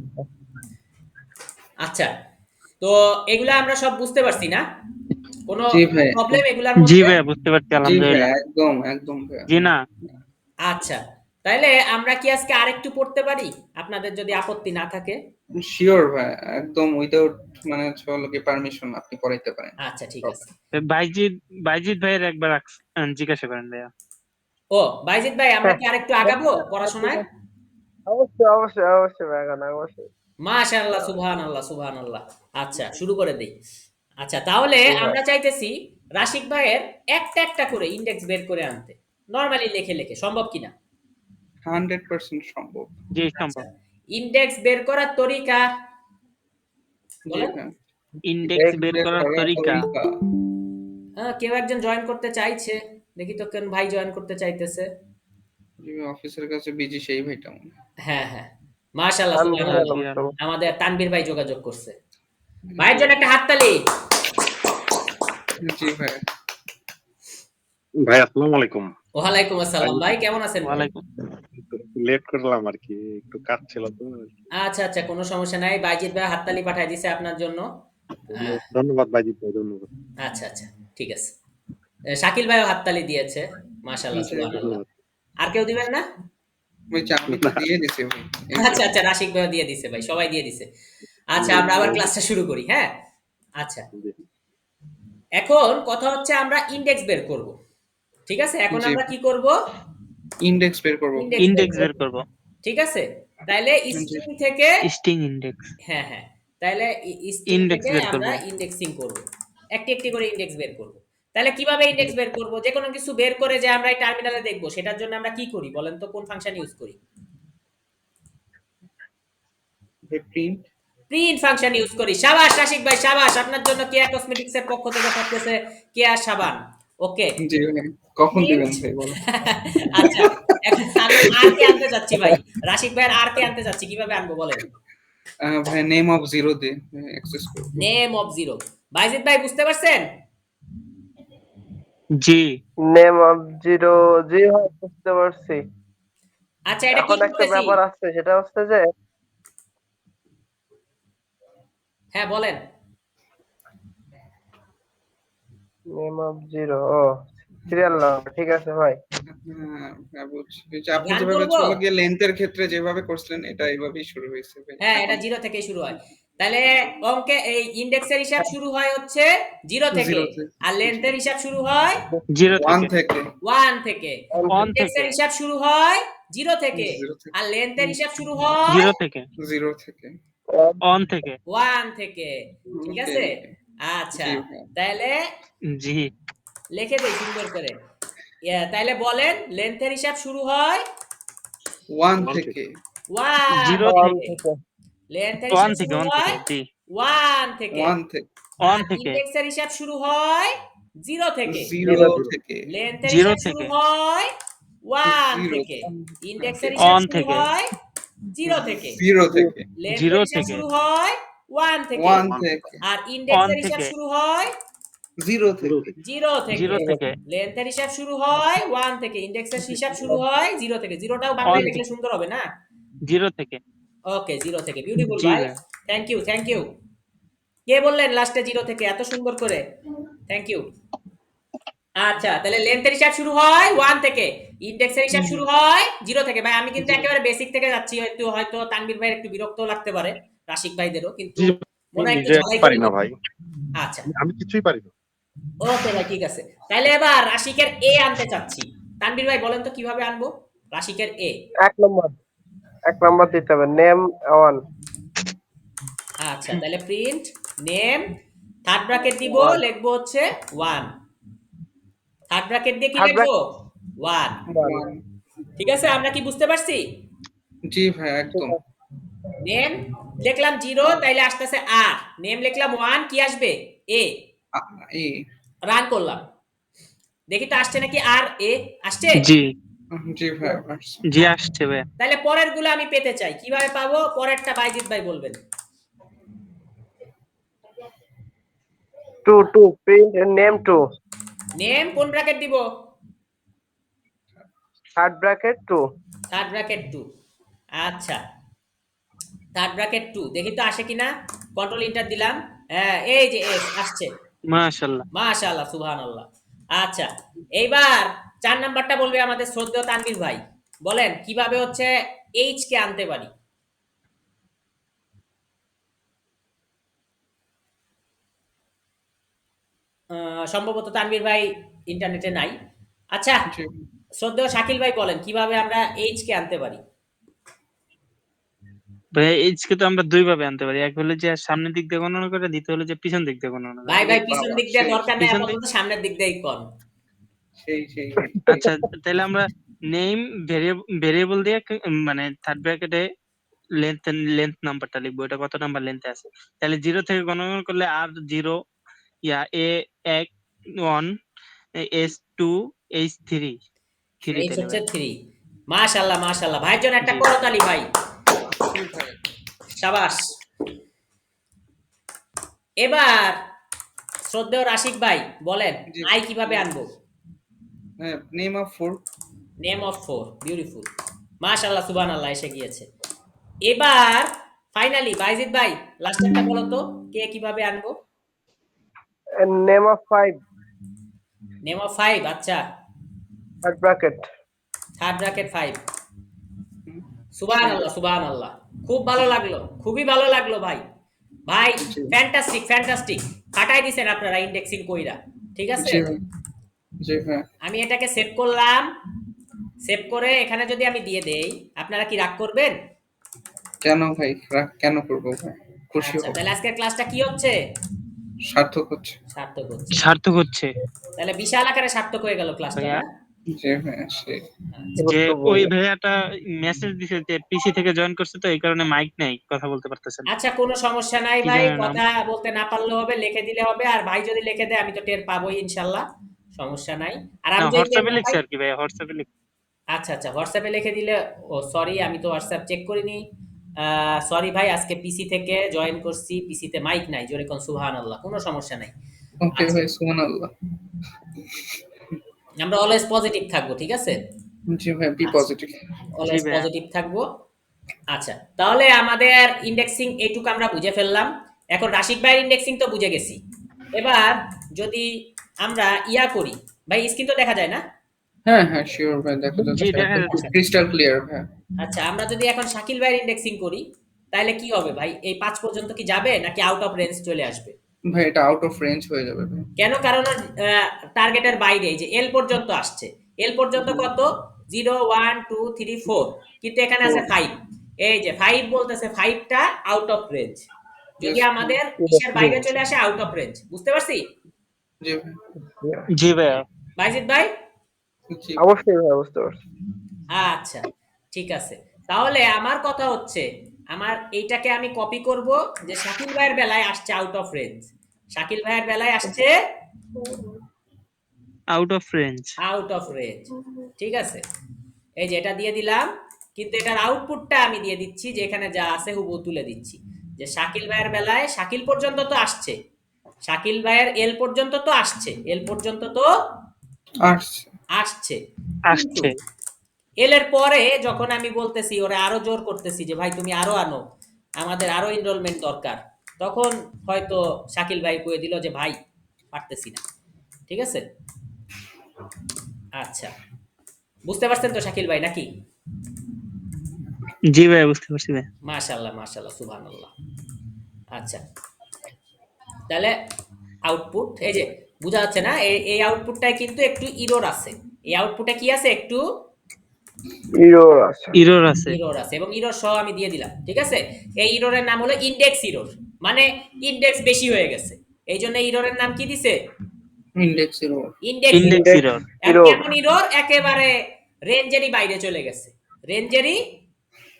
S1: আচ্ছা, তো এগুলা আমরা সব বুঝতে পারছি না? কোনো
S4: জি ভাই।
S1: প্রবলেম এগুলার
S3: জি
S1: মধ্যে?
S3: ভাইয়া, বুঝতে পারছি
S4: জি ভাই,
S3: আলহামদুলিল্লাহ।
S4: একদম একদম ভাই।
S3: জি না।
S1: আচ্ছা, তাহলে আমরা কি আজকে আরেকটু পড়তে পারি, আপনাদের যদি আপত্তি না থাকে?
S4: শিওর ভাই, একদম উইদাউট মানে হলো কি পারমিশন আপনি করাইতে পারেন।
S1: আচ্ছা ঠিক আছে।
S3: বাইজিদ বাইজিদ ভাইয়ের একবার জিজ্ঞাসা করেন ভাইয়া।
S1: ও বাইজিৎ ভাই, আমরা কি আরেকটু আগাবো পড়াশোনায়?
S2: অবশ্যই অবশ্যই অবশ্যই ভাই, এখন অবশ্যই।
S1: মাশাআল্লাহ, সুবহানাল্লাহ, সুবহানাল্লাহ। আচ্ছা শুরু করে দেই। আচ্ছা তাহলে
S2: জি ভাই।
S1: আমরা চাইতেছি রাশিক ভাইয়ের একটা একটা করে ইন্ডেক্স বের করে আনতে, নরমালি লেখে লেখে, সম্ভব কিনা?
S4: 100% সম্ভব।
S3: জি
S1: আচ্ছা,
S3: সম্ভব।
S1: ইন্ডেক্স বের করার তরিকা
S4: জি
S1: বলেন।
S4: ভাই।
S3: ইন্ডেক্স বের
S4: বের
S3: করার
S4: করার
S3: তরিকা।
S4: তরিকা।
S1: কেউ একজন জয়েন করতে চাইছে, দেখি তো কোন ভাই জয়েন করতে চাইতেছে।
S4: জি ভাই, অফিসের কাছে বিজি সেই ভাইটা মনে হয়।
S1: হ্যাঁ হ্যাঁ, মাশাআল্লাহ,
S2: আমি
S3: আচ্ছা,
S1: সুবহানাল্লাহ।
S3: জি আলম।
S1: আমাদের তানভীর ভাই যোগাযোগ করছে, ভাইয়ের জন্য একটা হাততালি।
S4: জি ভাই।
S6: ভাই আসসালামু আলাইকুম।
S1: ওয়ালাইকুম আসসালাম ভাই, কেমন আছেন ভাই?
S3: ওয়ালাইকুম।
S6: লেট করলাম আর কি, একটু কাজ ছিল তো।
S1: আচ্ছা আচ্ছা, কোনো সমস্যা নাই। বাইজিৎ ভাই হাততালি পাঠায় দিছে আপনার জন্য। আহ,
S6: ধন্যবাদ বাজিত ভাই, ধন্যবাদ।
S1: আচ্ছা আচ্ছা, ঠিক আছে। শাকিল ভাইও হাততালি দিয়েছে। মাশাআল্লাহ,
S4: জি
S1: সুবহানাল্লাহ।
S6: ধন্যবাদ।
S1: আর কেউ দিবেন না?
S4: ওই যে আমি তো দিয়ে দিছি ভাই, এই যে
S1: আচ্ছা আচ্ছা, রাশিক ভাইও দিয়ে দিছে ভাই, সবাই দিয়ে দিছে। আচ্ছা, আমরা আবার ক্লাসটা শুরু করি, হ্যাঁ? আচ্ছা, এখন কথা হচ্ছে আমরা ইনডেক্স বের করব। ঠিক আছে, এখন
S4: জি
S1: আমরা কি করব?
S4: ইন্ডেক্স বের করবো ভাই।
S1: ইনডেক্স বের
S3: ইনডেক্স বের
S1: করব।
S3: করব।
S1: ঠিক আছে, তাইলে
S4: জি
S1: স্ট্রিং থেকে,
S3: স্ট্রিং ইনডেক্স
S1: হ্যাঁ হ্যাঁ, তাইলে স্ট্রিং
S3: ইনডেক্স
S1: থেকে
S3: বের করব।
S1: আমরা ইনডেক্সিং করব, একটি একটি করে ইনডেক্স বের করব। তাহলে কিভাবে ইনডেক্স বের করব? যে কোনো কিছু বের করে যে আমরা এই টার্মিনালে দেখব, সেটার জন্য আমরা কি করি বলেন তো? কোন ফাংশন ইউজ করি?
S4: প্রিন্ট।
S1: প্রিন্ট ফাংশন ইউজ করি। সাবাস রাশিক ভাই, সাবাস! আপনার জন্য কেয়া কসমেটিক্স এর পক্ষ থেকে থাকতেছে কেয়া সাবান। ওকে,
S4: জি ভাই, কখন দিবেন
S1: প্রিন্ট।
S4: ভাই বলো?
S1: আচ্ছা, এখন আমি আর কে আনতে যাচ্ছি ভাই, রাশিক ভাইয়ের আর কে আনতে যাচ্ছি, কিভাবে আনবো বলেন?
S4: ভাই নেম অফ জিরো দিয়ে অ্যাক্সেস করবো।
S1: Name of zero. বাইজিৎ ভাই বুঝতে পারছেন?
S3: জি।
S2: নেম অফ জিরো, জি ভাই বুঝতে পারছি।
S1: আচ্ছা, এটা কি
S2: এখন একটা
S1: করতেছি?
S2: ব্যাপার আছে, সেটা হচ্ছে যে
S1: হ্যাঁ বলেন।
S2: নেম অফ জিরো, ও সিরিয়াল নাম্বার, ঠিক আছে ভাই।
S4: হ্যাঁ বুঝছি। এই যে আপনি
S1: রান
S4: যেভাবে
S1: করব?
S4: চলে গিয়ে লেন্থের ক্ষেত্রে যেভাবে করছিলেন, এটা এইভাবেই শুরু হয়েছে ভাই
S1: হ্যাঁ, এটা
S4: এখন।
S1: জিরো থেকেই শুরু হয়। তাহলে অঙ্কে এই ইন্ডেক্সের হিসাব শুরু হয় হচ্ছে জিরো থেকে,
S4: জিরো থেকে,
S1: আর লেন্থের হিসাব শুরু হয়
S3: 0
S4: ওয়ান
S3: থেকে।
S4: থেকে,
S1: 1 থেকে।
S3: 1
S1: ইন্ডেক্সের
S3: থেকে।
S1: হিসাব শুরু হয় 0 থেকে,
S4: 0 থেকে,
S1: আর লেন্থের হিসাব শুরু হয়
S3: 0 থেকে।
S4: 0 থেকে।
S3: 1 থেকে।
S1: 1 থেকে। ঠিক
S4: ওকে
S1: আছে?
S4: ওকে।
S1: আচ্ছা,
S4: জি ভাই।
S1: তাহলে
S3: জি।
S1: লিখে দেই সুন্দর করে। তাইলে বলেন, লেন্থের হিসাব শুরু হয়
S4: 1 থেকে।
S1: 1
S3: 0
S2: ওয়ান
S3: থেকে।
S1: থেকে।
S2: থেকে।
S1: লেন্থের
S3: 1
S1: হিসাব
S3: থেকে।
S1: শুরু
S3: 1 থেকে।
S1: হয়
S3: জি।
S1: 1 থেকে।
S4: 1 থেকে।
S3: 1
S1: আর
S3: থেকে।
S1: ইন্ডেক্সের হিসাব শুরু হয় 0 থেকে।
S4: 0
S2: জিরো
S4: থেকে।
S1: লেন্থের
S3: 0
S1: হিসাব শুরু
S3: থেকে।
S1: হয় 1
S4: 0
S1: থেকে।
S4: ওকে।
S1: ইন্ডেক্সের হিসাব
S3: 1
S1: শুরু
S3: থেকে।
S1: হয় 0 থেকে।
S4: 0 থেকে।
S1: লেন্থের
S3: 0
S1: হিসাব
S3: থেকে।
S1: শুরু হয় 1 থেকে।
S4: 1 থেকে।
S1: আর
S3: 1
S1: ইন্ডেক্সের হিসাব
S3: থেকে।
S1: শুরু হয়
S4: 0 থেকে।
S1: 0 থেকে।
S3: 0 থেকে।
S1: লেন্থের হিসাব শুরু হয় 1 থেকে, ইন্ডেক্সের হিসাব শুরু হয় 0 থেকে। 0টাও
S3: 1
S1: বাংলায় লিখলে
S3: থেকে।
S1: সুন্দর হবে না?
S3: 0 থেকে।
S1: ওকে, 0 থেকে। বিউটিফুল
S3: জি
S1: ভাই।
S3: ভাই।
S1: Thank you, thank you. কে বললেন লাস্টে 0 থেকে এত সুন্দর করে? Thank you. আচ্ছা, তাহলে লেন্থের হিসাব শুরু হয় 1 থেকে, ইন্ডেক্সের হিসাব শুরু হয় 0 থেকে। ভাই আমি কিন্তু একেবারে বেসিক থেকে যাচ্ছি, একটু হয়তো তানভীর ভাইয়ের একটু বিরক্ত লাগতে পারে, রাশিক ভাইদেরও, কিন্তু
S6: জি,
S1: মনে
S6: আমি
S1: হয় একটু
S6: নিজে
S1: ঝালাই
S6: পারি
S1: করি
S6: না
S1: নাকি?
S6: ভাই,
S1: আচ্ছা,
S6: আমি কিছুই পারি না।
S1: ওকে ভাই, ঠিক আছে। তাহলে এবার রাশিকের এ আনতে চাচ্ছি। তানভীর ভাই বলেন তো কিভাবে আনবো রাশিকের এ?
S2: 1 নম্বর, 1 নম্বর দিতে হবে, নেম ওয়ান।
S1: আচ্ছা, তাহলে প্রিন্ট নেম, থার্ড ব্র্যাকেট দিব,
S2: ওয়ান।
S1: লিখবো হচ্ছে 1। থার্ড ব্র্যাকেট দিয়ে কি
S2: থার্ড
S1: লিখবো?
S2: ব্র্যাকেট
S1: 1।
S2: ওয়ান।
S4: 1।
S1: ঠিক আছে, আমরা কি বুঝতে পারছি?
S4: জি ভাই
S2: ঠিক
S4: একদম।
S2: আছে।
S1: নেম লিখলাম 0, তাইলে আসতেছে আর। নেম লিখলাম 1, কি আসবে? এ।
S4: এই
S1: রান করলাম, দেখি তো আসছে নাকি আর এ। আসছে?
S3: জি।
S4: জি ভাই আসছে।
S3: জি আসছে ভাই।
S1: তাহলে পরের গুলো আমি পেতে চাই, কিভাবে পাবো? পরেরটা বাইজিৎ ভাই বলবেন।
S2: To print name two,
S1: name কোন ব্র্যাকেট দিব?
S2: Third bracket two.
S1: Third bracket 2। আচ্ছা, থার্ড ব্র্যাকেট 2, দেখি তো আসে কিনা। কন্ট্রোল এন্টার দিলাম। হ্যাঁ, এই যে এস আসছে।
S3: মাশাআল্লাহ।
S1: মাশাআল্লাহ, সুবহানাল্লাহ। আচ্ছা, এইবার 4 নাম্বারটা বলবে আমাদের শ্রদ্ধেয় তানভীর ভাই। বলেন কিভাবে হচ্ছে এইচ কে আনতে পারি? সম্ভবত তানভীর ভাই ইন্টারনেটে নাই। আচ্ছা,
S4: জি
S1: শ্রদ্ধেয় শাকিল ভাই বলেন কিভাবে আমরা এইচ কে আনতে পারি?
S3: ভাই এইচ কে তো আমরা 2 ভাবে আনতে পারি। এক হলো যে সামনের দিক দিয়ে গণনা করে, দ্বিতীয় হলো যে পিছন দিক দিয়ে গণনা করে।
S1: ভাই
S4: ওরে
S1: ভাই, পিছন
S4: বাবা,
S1: দিক দিয়ে
S4: সেই
S1: দরকার নেই,
S3: পিছন দিক।
S1: আপাতত সামনের দিক দিয়েই কোন।
S4: সেই
S3: আচ্ছা, তাহলে আমরা নেম ভেরিয়েবল দিয়ে মানে থার্ড ব্র্যাকেটে লেন্থ নাম্বারটা লিখবো, এটা কত নাম্বার লেন্থে আছে। তাহলে 0 থেকে গণনা করলে আর 0, ইয়া এ 1, 1, এস 2, এইচ 3
S1: এইচ
S3: তাহলে
S1: হচ্ছে
S3: ভাই।
S1: 3। মাশাআল্লাহ, মাশাআল্লাহ, ভাইয়ের জন্য একটা
S3: জি।
S1: করতালি ভাই।
S4: জি ভাই।
S1: শাবাশ। এবার শ্রদ্ধেয় রাশিক ভাই বলেন
S4: জি
S1: আই কিভাবে আনবো?
S4: Name of four.
S1: Name of 4 beautiful মাশাআল্লাহ সুবহানাল্লাহ এসে গিয়েছে এবার ফাইনালি বাইজিদ ভাই লাস্ট একটা বলো তো কে কিভাবে আনবো
S2: নেম অফ 5
S1: নেম অফ 5 আচ্ছা
S2: থার্ড ব্র্যাকেট।
S1: থার্ড ব্র্যাকেট 5 সুবহানাল্লাহ সুবহানাল্লাহ খুব ভালো লাগলো খুবই ভালো লাগলো ভাই ভাই
S4: জি
S1: ফ্যান্টাস্টিক ফ্যান্টাস্টিক কাটাই দিছেন আপনারা ইন্ডেক্সিং কইরা ঠিক আছে
S4: জি ভাই, জি ভাই।
S1: আমি এটাকে সেভ করলাম সেভ করে এখানে যদি আমি দিয়ে দেই আপনারা কি রাগ করবেন
S4: কেন ভাই, রাগ কেন করবো ভাই, খুশি
S1: আচ্ছা
S4: হব,
S1: তাহলে আজকের ক্লাসটা কি হচ্ছে
S4: সার্থক হচ্ছে।
S1: সার্থক হচ্ছে
S3: সার্থক হচ্ছে
S1: তাহলে বিশাল আকারে সার্থক হয়ে গেল ক্লাসটা
S3: ভাইয়া।
S1: না
S4: জি ভাই, সেই
S3: যে
S2: গুরুত্বপূর্ণ।
S3: ওই ভাইয়াটা মেসেজ দিছে যে পিসি থেকে জয়েন করছে তো এই কারণে মাইক নাই, কথা বলতে পারতেছে না।
S1: আচ্ছা কোনো সমস্যা নাই
S3: কি
S1: ভাই
S3: জানেন নাম?
S1: কথা বলতে না পারলেও হবে লিখে দিলে হবে আর ভাই যদি লিখে দেয় আমি তো টের পাবোই ইনশাআল্লাহ সমস্যা নাই আর
S3: না,
S1: আমি যে
S3: হোয়াটসঅ্যাপে
S1: ভাই
S3: লিখছে আর কি ভাইয়া, হোয়াটসঅ্যাপে লিখছে।
S1: আচ্ছা আচ্ছা হোয়াটসঅ্যাপে লিখে দিলে ও সরি আমি তো হোয়াটসঅ্যাপ চেক করিনি সরি ভাই আজকে পিসি থেকে জয়েন করছি পিসিতে মাইক নাই জোরে কোন সুবহানাল্লাহ কোনো সমস্যা নাই
S4: ওকে
S1: আচ্ছা
S4: ভাই, সুবহানাল্লাহ।
S1: আমরা অলওয়েজ পজিটিভ থাকবো ঠিক আছে
S4: জি ভাই, বি
S1: আচ্ছা
S4: পজিটিভ।
S3: জি
S1: অলওয়েজ
S3: ভাইয়া।
S1: পজিটিভ থাকবো আচ্ছা তাহলে আমাদের ইন্ডেক্সিং এইটুকু আমরা বুঝে ফেললাম এখন রাশিক ভাইয়ের ইন্ডেক্সিং তো বুঝে গেছি এবার যদি আমরা ইয়া করি ভাই স্ক্রিন তো দেখা যায় না
S4: হ্যাঁ হ্যাঁ, শিওর ভাই, দেখা
S3: জি
S4: যাচ্ছে
S3: দেখা
S4: একদম
S3: যাচ্ছে।
S4: ক্রিস্টাল ক্লিয়ার ভাই।
S1: আচ্ছা আমরা যদি এখন শাকিল ভাইয়ের ইন্ডেক্সিং করি তাহলে কি হবে ভাই এই 5 পর্যন্ত কি যাবে নাকি আউট অফ রেঞ্জ চলে আসবে
S4: ভাই এটা আউট অফ রেঞ্জ হয়ে যাবে ভাই।
S1: কেন কারণ টার্গেটের বাইরে এই যে এল পর্যন্ত আসছে এল পর্যন্ত কত 0 1 2 3 4 কিন্তু এখানে আছে 5 এই যে 5 বলতেছে 5টা আউট অফ রেঞ্জ যদি
S4: Yes,
S1: আমাদের ইসের বাইরে চলে আসে আউট অফ রেঞ্জ বুঝতে পারছি
S4: জি ভাই,
S3: জি ভাইয়া।
S1: বাইজিদ ভাই
S4: জি
S2: অবশ্যই ভাই, বুঝতে পারছি।
S1: আচ্ছা ঠিক আছে তাহলে আমার কথা হচ্ছে আমার এইটাকে আমি কপি করব যে শাকিল ভাইয়ের বেলায় আসছে আউট অফ রেঞ্জ শাকিল ভাইয়ের বেলায় আসছে
S3: out of range.
S1: Out of range ঠিক আছে এই যে এটা দিয়ে দিলাম কিন্তু এটার আউটপুটটা আমি দিয়ে দিচ্ছি যে এখানে যা আছে হুবহু তুলে দিচ্ছি যে শাকিল ভাইয়ের বেলায় শাকিল পর্যন্ত তো আসছে শাকিল ভাইয়ের এল পর্যন্ত তো আসছে এল পর্যন্ত তো
S4: আসছে।
S1: আসছে কিন্তু
S3: আসছে।
S1: এল এর পরে যখন আমি বলতেছি ওরে আরো জোর করতেছি যে ভাই তুমি আরো আনো আমাদের আরো এনরোলমেন্ট দরকার তখন হয়তো শাকিল ভাই কয়ে দিল যে ভাই পারতেছি না ঠিক আছে আচ্ছা বুঝতে পারছেন তো শাকিল ভাই নাকি
S3: জি ভাইয়া, বুঝতে পারছি ভাইয়া।
S1: মাশাআল্লাহ মাশাআল্লাহ সুবহানাল্লাহ আচ্ছা তাহলে আউটপুট এই যে বোঝা যাচ্ছে না এই আউটপুটটায় কিন্তু একটু ইরর আছে এই আউটপুটে কি আছে একটু
S2: ইরোর আছে।
S3: ইরর আছে।
S1: ইরর আছে এবং ইরর সহ আমি দিয়ে দিলাম ঠিক আছে এই ইররের নাম হলো ইনডেক্স ইরর মানে ইনডেক্স বেশি হয়ে গেছে এই জন্য ইররের নাম কি দিছে
S4: ইন্ডেক্স এর
S1: ইনডেক্স
S3: ইনডেক্স ইরর।
S2: ইরর।
S1: কেমন ইরর একেবারে রেঞ্জেরই বাইরে চলে গেছে রেঞ্জেরই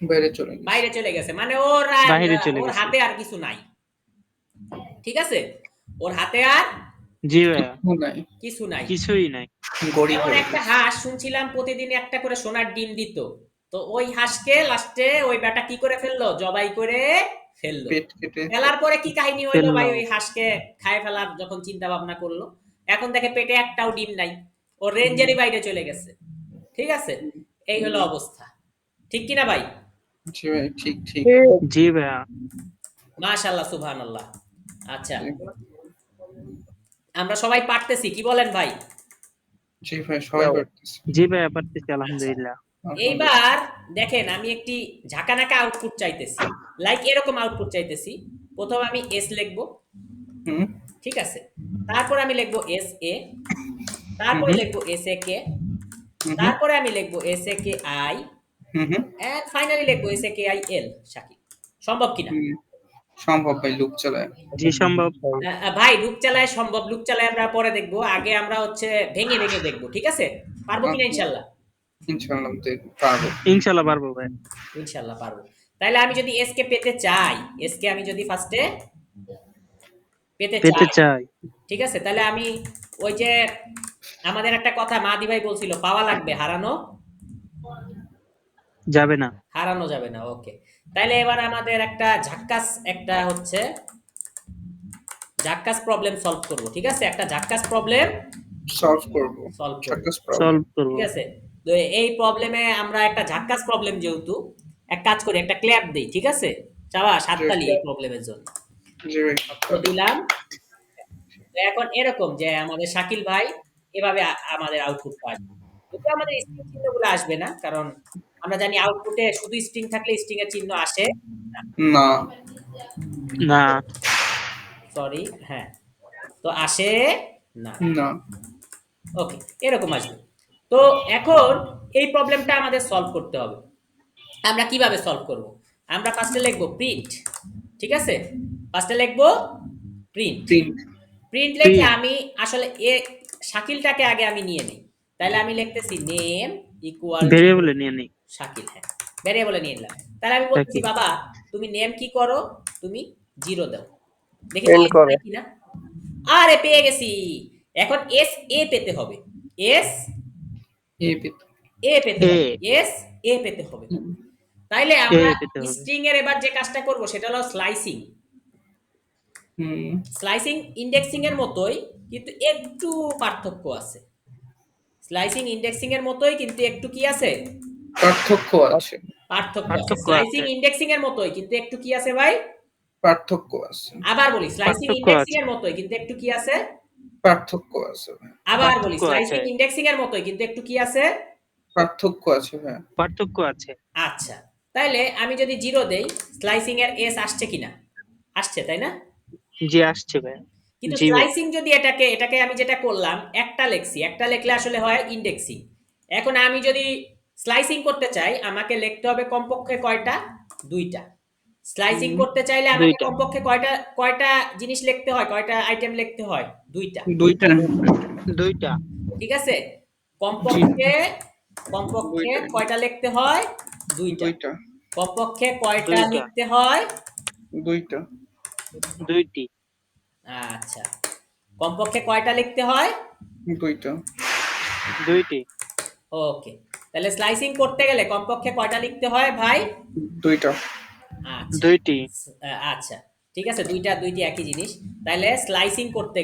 S4: বাইরে চলে গেছে।
S1: বাইরে চলে গেছে মানে ওর আর
S3: বাইরে চলে
S1: ওর
S3: গেছে।
S1: হাতে আর কিছু নাই ঠিক আছে ওর হাতে আর
S3: জি ভাইয়া,
S4: নাই,
S1: কিছু নাই
S3: কিছুই নাই।
S4: গরিব
S1: যেমন
S4: হয়ে
S1: একটা
S4: গেছে।
S1: হাঁস শুনছিলাম প্রতিদিন একটা করে সোনার ডিম দিত তো ওই হাঁসকে লাস্টে ওই বেটা কি করে ফেললো জবাই করে ফেললো
S4: পেট কেটে
S1: ফেলার পরে কি কাহিনী হইলো ভাই
S3: ফেললো।
S1: ওই হাঁসকে খায় ফেলার যখন চিন্তা ভাবনা করলো এখন দেখে পেটে একটাও ডিম নাই ও রেঞ্জেরই বাইরে চলে গেছে ঠিক আছে এই হলো অবস্থা ঠিক কিনা ভাই
S4: জি ভাই, ঠিক ঠিক।
S3: জি ভাইয়া।
S1: মাশাআল্লাহ সুবহানাল্লাহ আচ্ছা আমরা সবাই পারতেছি কি বলেন ভাই
S4: জি ভাই, সবাই পারতেছে।
S3: জি ভাইয়া, পারতেছি
S1: আচ্ছা
S3: আলহামদুলিল্লাহ।
S1: এইবার দেখেন আমি একটি ঝাঁকানাকা আউটপুট চাইতেছি লাইক এরকম আউটপুট চাইতেছি প্রথম আমি এস লিখবো
S4: হুম
S1: ঠিক আছে তারপর আমি লিখবো এস এ তারপরে লিখবো এস এ কে
S4: হুম
S1: তারপরে আমি লিখবো এস এ কে আই
S4: হুম
S1: এন্ড ফাইনালি লিখবো S A K I L Shakib সম্ভব কিনা
S4: হুম, সম্ভব ভাই, লুক চালায়।
S3: জি সম্ভব।
S1: ভাই লুক চালায় সম্ভব লুক চালায় আমরা পরে দেখবো আগে আমরা হচ্ছে ভেঙে ভেঙে দেখবো ঠিক আছে পারবো কিনা ইনশাল্লাহ
S4: ইনশাআল্লাহ পারবো।
S3: ইনশাল্লাহ পারবো ভাই।
S1: ইনশাল্লাহ পারবো তাহলে আমি যদি এস কে পেতে চাই এস কে আমি যদি ফার্স্টে পেতে
S3: পেতে
S1: চাই
S3: চাই।
S1: ঠিক আছে তাহলে আমি ওই যে আমাদের একটা কথা মাদি ভাই বলছিল পাওয়া লাগবে হারানো
S3: যাবে না।
S1: হারানো যাবে না ওকে তাহলে এবার আমাদের একটা ঝাক্কাস একটা হচ্ছে ঝাক্কাস প্রবলেম সলভ করব ঠিক আছে একটা ঝাক্কাস প্রবলেম
S4: সলভ করব
S1: সলভ করব।
S4: সাকসেস প্রবলেম
S3: সলভ করব।
S1: ঠিক আছে? তো এই প্রবলেমে আমরা একটা ঝাক্কাস প্রবলেম যেহেতু এক কাজ করি একটা ক্ল্যাপ দেই, ঠিক আছে? সাবাস, হাততালি এই প্রবলেমের জন্য।
S4: জি ভাই
S1: তো দিলাম। তো এখন এরকম যে আমাদের শাকিল ভাই এভাবে আমাদের আউটপুটটা আসবে। কিন্তু আমাদের স্ট্রিং চিহ্নগুলো আসবে না, কারণ আমরা জানি আউটপুটে শুধু স্ট্রিং থাকলে স্ট্রিং এর চিহ্ন আসে না।
S4: না
S3: না।
S1: সরি, হ্যাঁ, তো আসে না।
S4: না
S1: ওকে, এরকম আসবে। তো এখন এই প্রবলেমটা আমাদের সলভ করতে হবে। আমরা কিভাবে সলভ করব? আমরা ফার্স্টে লিখব প্রিন্ট, ঠিক আছে? ফার্স্টে লিখব প্রিন্ট।
S4: প্রিন্ট
S1: প্রিন্ট লিখে
S3: Print।
S1: আমি আসলে শাকিলটাকে আগে আমি নিয়ে নিই। তাহলে আমি লিখতেছি নেম ইকুয়াল টু
S3: ভেরিয়েবলে নিয়ে নেই।
S1: শাকিল, হ্যাঁ, ভেরিয়েবলে নিয়ে নিলাম। তাহলে আমি বলতেছি
S3: শাকিল।
S1: বাবা তুমি নেম কি করো, তুমি 0 দাও, দেখি তো
S2: প্রিন্ট
S1: এস
S2: করে
S1: পাই কিনা। আরে পেয়ে গেছি। এখন এস এ পেতে হবে, এস
S4: এ পেতে
S1: এ পেতে হবে, এস এ পেতে হবে। তাইলে
S3: এ
S1: আমরা
S3: পেতে হবে।
S1: স্ট্রিং এর এবার যে কাজটা করব সেটা হলো স্লাইসিং।
S4: হুম
S1: স্লাইসিং ইন্ডেক্সিং এর মতোই, কিন্তু একটু পার্থক্য আছে। স্লাইসিং ইন্ডেক্সিং এর মতোই, কিন্তু একটু কি আছে?
S4: পার্থক্য আছে
S1: পার্থক্য আছে।
S3: পার্থক্য
S1: স্লাইসিং
S3: আছে।
S1: ইন্ডেক্সিং এর মতোই, কিন্তু একটু কি আছে ভাই?
S4: পার্থক্য আছে
S1: আবার বলি, স্লাইসিং
S3: পার্থক্য
S1: ইন্ডেক্সিং
S3: আছে।
S1: এর মতোই, কিন্তু একটু কি আছে?
S4: পার্থক্য আছে ভাই
S1: আবার বলি,
S3: পার্থক্য আছে।
S1: স্লাইসিং ইন্ডেক্সিং এর মতোই, কিন্তু একটু কি আছে?
S4: পার্থক্য আছে ভাই
S3: পার্থক্য আছে।
S1: আচ্ছা, তাইলে আমি যদি 0 দেই, স্লাইসিং এর এস আসছে কিনা? আসছে, তাই না?
S3: জি আসছে ভাই।
S1: কিন্তু
S3: জি ভাই।
S1: স্লাইসিং যদি এটাকে আমি যেটা করলাম একটা লেখছি, একটা লেখলে আসলে হয় ইন্ডেক্সিং। এখন আমি যদি স্লাইসিং করতে চাই আমাকে লিখতে হবে কমপক্ষে কয়টা? 2টা। স্লাইসিং করতে চাইলে আমাকে
S3: দুইটা।
S1: কমপক্ষে কয়টা কয়টা জিনিস লিখতে হয়, কয়টা আইটেম লিখতে হয়? 2টা।
S4: দুইটা
S3: দুইটা।
S1: ঠিক আছে?
S4: জি
S1: কমপক্ষে কমপক্ষে
S4: দুইটা
S1: কয়টা লিখতে হয়? 2টা।
S4: দুইটা
S1: কমপক্ষে কয়টা
S3: দুইটা।
S1: লিখতে হয়?
S4: দুইটা
S3: দুইটি।
S1: আচ্ছা, কমপক্ষে কয়টা লিখতে হয়?
S4: দুইটা
S3: দুইটি।
S1: ওকে, তাহলে স্লাইসিং করতে গেলে কমপক্ষে কয়টা লিখতে হয় ভাই?
S4: দুইটা
S1: আচ্ছা,
S3: দুইটি।
S1: আচ্ছা, ঠিক আছে, দুইটি একই জিনিস। তাহলে স্লাইসিং করতে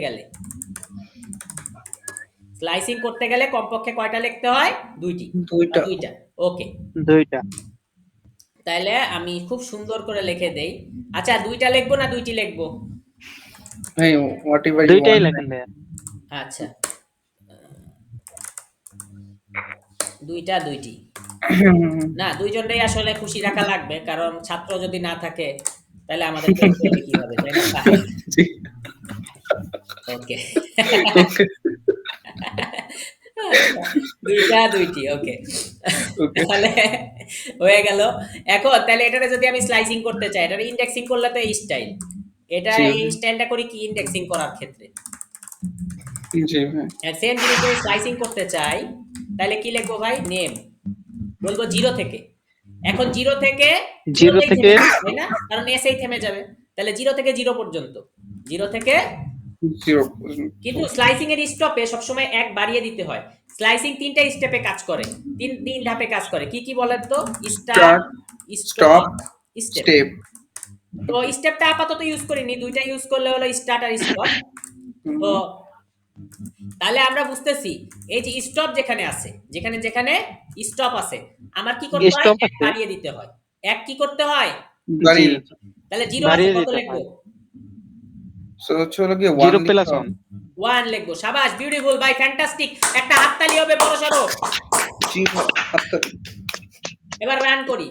S1: গেলে কমপক্ষে কয়টা লিখতে হয়? 2টি বা
S4: দুইটা
S1: 2টা। ওকে,
S3: দুইটা।
S1: তাহলে আমি খুব সুন্দর করে লিখে দেই। আচ্ছা, 2টা লিখবো না 2টি লিখবো?
S4: ভাই হোয়াট এভার ইউ
S3: দুইটাই
S4: ওয়ান্ট
S3: লেখেন ভাইয়া।
S1: আচ্ছা, 2টি না, দুইজনটাই আসলে খুশি রাখা লাগবে, কারণ ছাত্র যদি না থাকে তাহলে আমাদের পড়তে হবে কিভাবে, তাই না ভাই?
S4: জি
S1: ওকে,
S4: ওকে
S1: দুইটি, ওকে।
S4: ওকে
S1: তাহলে হয়ে গেল। এখন তাহলে এটারে যদি আমি স্লাইসিং করতে চাই, এটা ইন্ডেক্সিং করলে তো এই স্টাইল, এটা
S4: জি
S1: এই
S4: ভাই
S1: স্টাইলটা করি কি ইন্ডেক্সিং করার ক্ষেত্রে।
S4: জি ভাই
S1: সেম জিনিস যদি স্লাইসিং করতে চাই তাহলে কি লিখবো ভাই? নেম, বলবো 0 থেকে। এখন 0 থেকে
S3: 0
S1: 0তেই
S3: থেকে
S1: থেমে যাবে, তাই না? কারণ এসেই থেমে যাবে। তাহলে 0 থেকে 0 পর্যন্ত, 0 থেকে।
S4: জিরো
S1: কিন্তু স্লাইসিং এর স্টপে সবসময় 1 বাড়িয়ে দিতে হয়। স্লাইসিং 3টা স্টেপে কাজ করে, তিন ধাপে কাজ করে। কি কি বলেন তো? Start,
S4: start
S1: stop,
S4: stop
S1: step.
S4: Step
S1: তো স্টেপটা আপাতত ইউজ করিনি, দুইটা ইউজ করলে হলো স্টার্ট আর স্টপ। তো তাহলে আমরা বুঝতেছি এই যে স্টপ যেখানে আছে, যেখানে যেখানে স্টপ আছে, আমার কি করতে হয়?
S3: স্টপ
S1: 1
S3: আছে।
S1: বাড়িয়ে দিতে হয়। 1 কি করতে হয়?
S3: জি।
S4: বাড়িয়ে
S1: তাহলে 0 আছে,
S3: বাড়িয়ে
S1: কত
S3: দিতে
S1: লিখবো?
S3: হয়।
S4: সো হচ্ছে হলো গিয়ে
S3: 0
S4: 1
S3: প্লাস
S4: লিখতে
S3: 1।
S4: হবে
S1: 1 লিখবো। সাবাস, বিউটিফুল ভাই, ফ্যান্টাস্টিক। একটা হাততালি হবে বড়সড়।
S4: জি ভাই আচ্ছা
S1: এবার রান করি।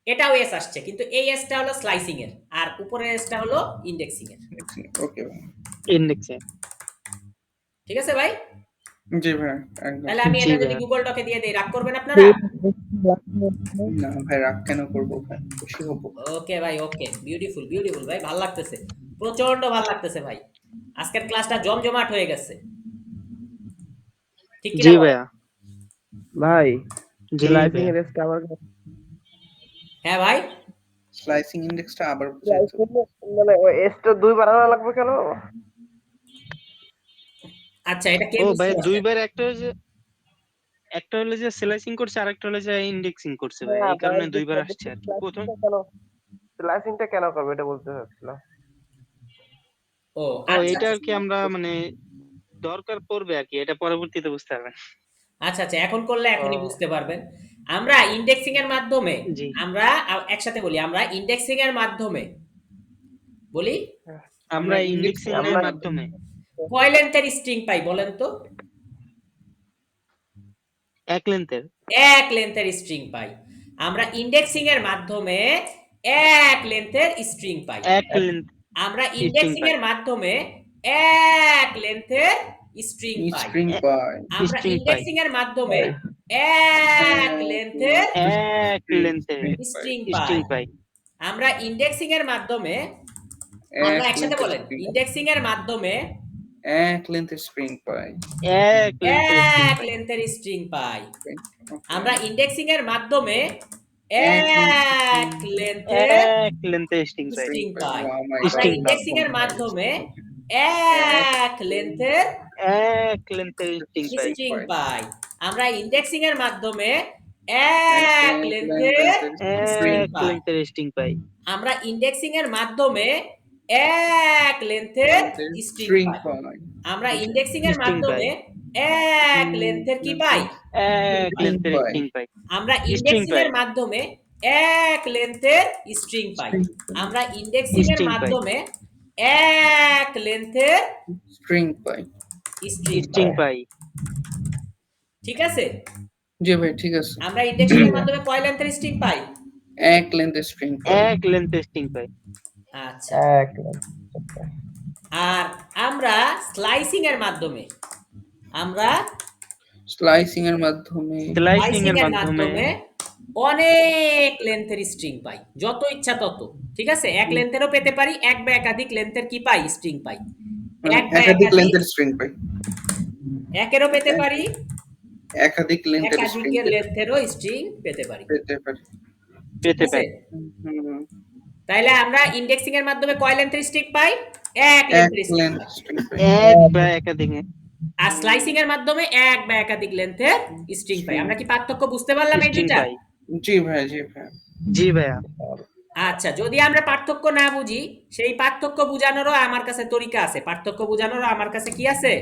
S1: এটাও এস আসছে, কিন্তু এই এসটা হলো স্লাইসিং এর, আর উপরের এসটা হলো ইন্ডেক্সিং এর।
S4: ওকে ভাই
S3: ইন্ডেক্সে।
S1: ঠিক আছে ভাই?
S4: জি ভাই একদম
S1: তাহলে আমি
S3: জি
S1: এটা যদি
S3: ভাইয়া।
S1: গুগল ডকে দিয়ে দেই, রাগ করবেন আপনারা?
S4: না ভাই রাগ কেন করবো ভাই খুশি হবো
S1: ওকে ভাই, ওকে, বিউটিফুল বিউটিফুল ভাই, ভালো লাগতেছে, প্রচন্ড ভালো লাগতেছে ভাই। আজকের ক্লাসটা জমজমাট হয়ে গেছে, ঠিক কিনা
S3: জি
S1: বলেন?
S3: ভাইয়া।
S2: ভাই
S3: জি
S2: স্লাইসিং
S3: ভাইয়া।
S2: এর রেসটা আমার
S1: হ্যাঁ ভাই,
S4: স্লাইসিং ইন্ডেক্সটা আবার বুঝাইতো
S2: মানে ওই এসটা 2 বাড়ানো লাগবে কেন?
S1: আচ্ছা, এটা কে
S3: ও
S1: বুঝতে
S3: ভাই
S1: পারছেন?
S3: দুইবার একটা হলো যে স্লাইসিং করছে, আরেকটা হলো যে ইন্ডেক্সিং করছে ভাই,
S2: হ্যাঁ
S3: এই
S2: ভাই,
S3: কারণে দুইবার আসছে আর কি। প্রথম
S2: স্লাইসিংটা কেন করবে এটা বলতে চাচ্ছিলাম।
S1: ও
S3: ও
S1: আচ্ছা
S3: এটা আর কি আমরা মানে দরকার পড়বে আর কি, এটা পরবর্তীতে বুঝতে পারবেন।
S1: আচ্ছা আচ্ছা, এখন করলে এখনই
S2: ও।
S1: বুঝতে পারবেন। আমরা ইন্ডেক্সিং এর মাধ্যমে
S3: জি।
S1: আমরা একসাথে বলি, আমরা ইন্ডেক্সিং এর মাধ্যমে বলি
S3: আমরা ইন্ডেক্সিং এর
S2: আমরা-
S3: মাধ্যমে
S1: কয় লেন্থের স্ট্রিং পাই বলেন তো?
S3: এক লেন্থের
S1: এক লেন্থের স্ট্রিং পাই। আমরা ইন্ডেক্সিং এর মাধ্যমে এক লেন্থের স্ট্রিং পাই।
S3: এক লেন্থ
S1: আমরা
S3: string
S1: ইন্ডেক্সিং
S3: পাই।
S1: এর মাধ্যমে এক লেন্থের স্ট্রিং পাই।
S4: স্ট্রিং পাই।
S1: আমরা
S3: string পাই।
S1: ইন্ডেক্সিং এর মাধ্যমে এক লেন্থের
S3: এক লেন্থের
S1: স্ট্রিং
S3: স্ট্রিং
S1: পাই।
S3: পাই।
S1: আমরা ইন্ডেক্সিং এর মাধ্যমে, আমরা একসাথে বলেন, ইন্ডেক্সিং এর মাধ্যমে
S4: এক লেন্থের স্ট্রিং পাই।
S3: এক লেন্থের string
S1: এক
S3: পাই।
S1: লেন্থের স্ট্রিং পাই।
S4: Okay.
S1: আমরা ইন্ডেক্সিং এর মাধ্যমে
S4: এক
S1: এক লেন্থের
S3: এক লেন্থের string pi.
S1: String pi.
S4: Wow, my
S1: আমরা
S3: String
S4: God,
S1: ইন্ডেক্সিং এর
S4: that's
S1: মাধ্যমে
S4: wonderful.
S1: এক লেন্থের
S3: এক লেন্থের string পাই।
S1: স্ট্রিং পাই। আমরা ইন্ডেক্সিং এর মাধ্যমে এক লেন্থের স্ট্রিং
S3: এক
S1: পাই।
S3: লেন্থের string পাই।
S1: আমরা ইন্ডেক্সিং এর মাধ্যমে এক লেন্থের স্ট্রিং
S4: String
S1: পাই।
S4: পাই।
S1: আমরা ইন্ডেক্সিং এর
S3: String
S1: মাধ্যমে এক লেন্থের কি পাই?
S3: এক লেন্থের
S4: পাই।
S3: string পাই।
S1: আমরা
S3: String
S1: ইন্ডেক্সিং
S3: পাই।
S1: এর মাধ্যমে এক লেন্থের স্ট্রিং পাই। আমরা ইন্ডেক্সিং এর
S3: String পাই।
S1: মাধ্যমে এক লেন্থের
S4: String পাই।
S3: string পাই।
S1: ঠিক আছে?
S4: জি ভাই, ঠিক আছে।
S1: আমরা ইন্ডেক্সিং এর মাধ্যমে কয় লেন্থের স্ট্রিং পাই?
S4: এক লেন্থের স্ট্রিং পাই।
S3: এক লেন্থের string পাই।
S1: আচ্ছা।
S2: এক length।
S1: আর আমরা স্লাইসিং এর মাধ্যমে, আমরা
S4: স্লাইসিং এর মাধ্যমে
S3: স্লাইসিং এর মাধ্যমে
S1: অনেক লেন্থের স্ট্রিং পাই, যত ইচ্ছা তত। ঠিক আছে, এক লেন্থেরও পেতে পারি, এক বা একাধিক লেন্থের কি পাই? স্ট্রিং পাই। এক বা
S4: একাধিক লেন্থের স্ট্রিং পাই।
S1: একেরও পেতে পারি,
S4: একাধিক লেন্থের স্ট্রিং
S1: একাধিকের লেন্থেরও স্ট্রিং পেতে পারি।
S4: পেতে পারি।
S3: পেতে
S1: ঠিক আছে?
S3: পাই।
S4: হুম,
S1: তাইলে আমরা ইন্ডেক্সিং এর মাধ্যমে কয় লেন্থের স্ট্রিং পাই? এক
S4: এক
S1: লেন্থের স্ট্রিং
S4: লেন্থ
S1: পাই।
S4: স্ট্রিং পাই।
S3: এক বা একাধিক
S1: আর স্লাইসিং এর মাধ্যমে এক বা একাধিক লেন্থের স্ট্রিং পাই। আমরা কি পার্থক্য বুঝতে পারলাম এই
S3: string
S1: দুইটা?
S3: পাই।
S4: জি ভাই, জি ভাই।
S3: জি ভাইয়া।
S1: আচ্ছা, যদি আমরা পার্থক্য না বুঝি, সেই পার্থক্য বোঝানোরও আমার কাছে তরিকা আছে। পার্থক্য বোঝানোরও আমার কাছে কি আছে?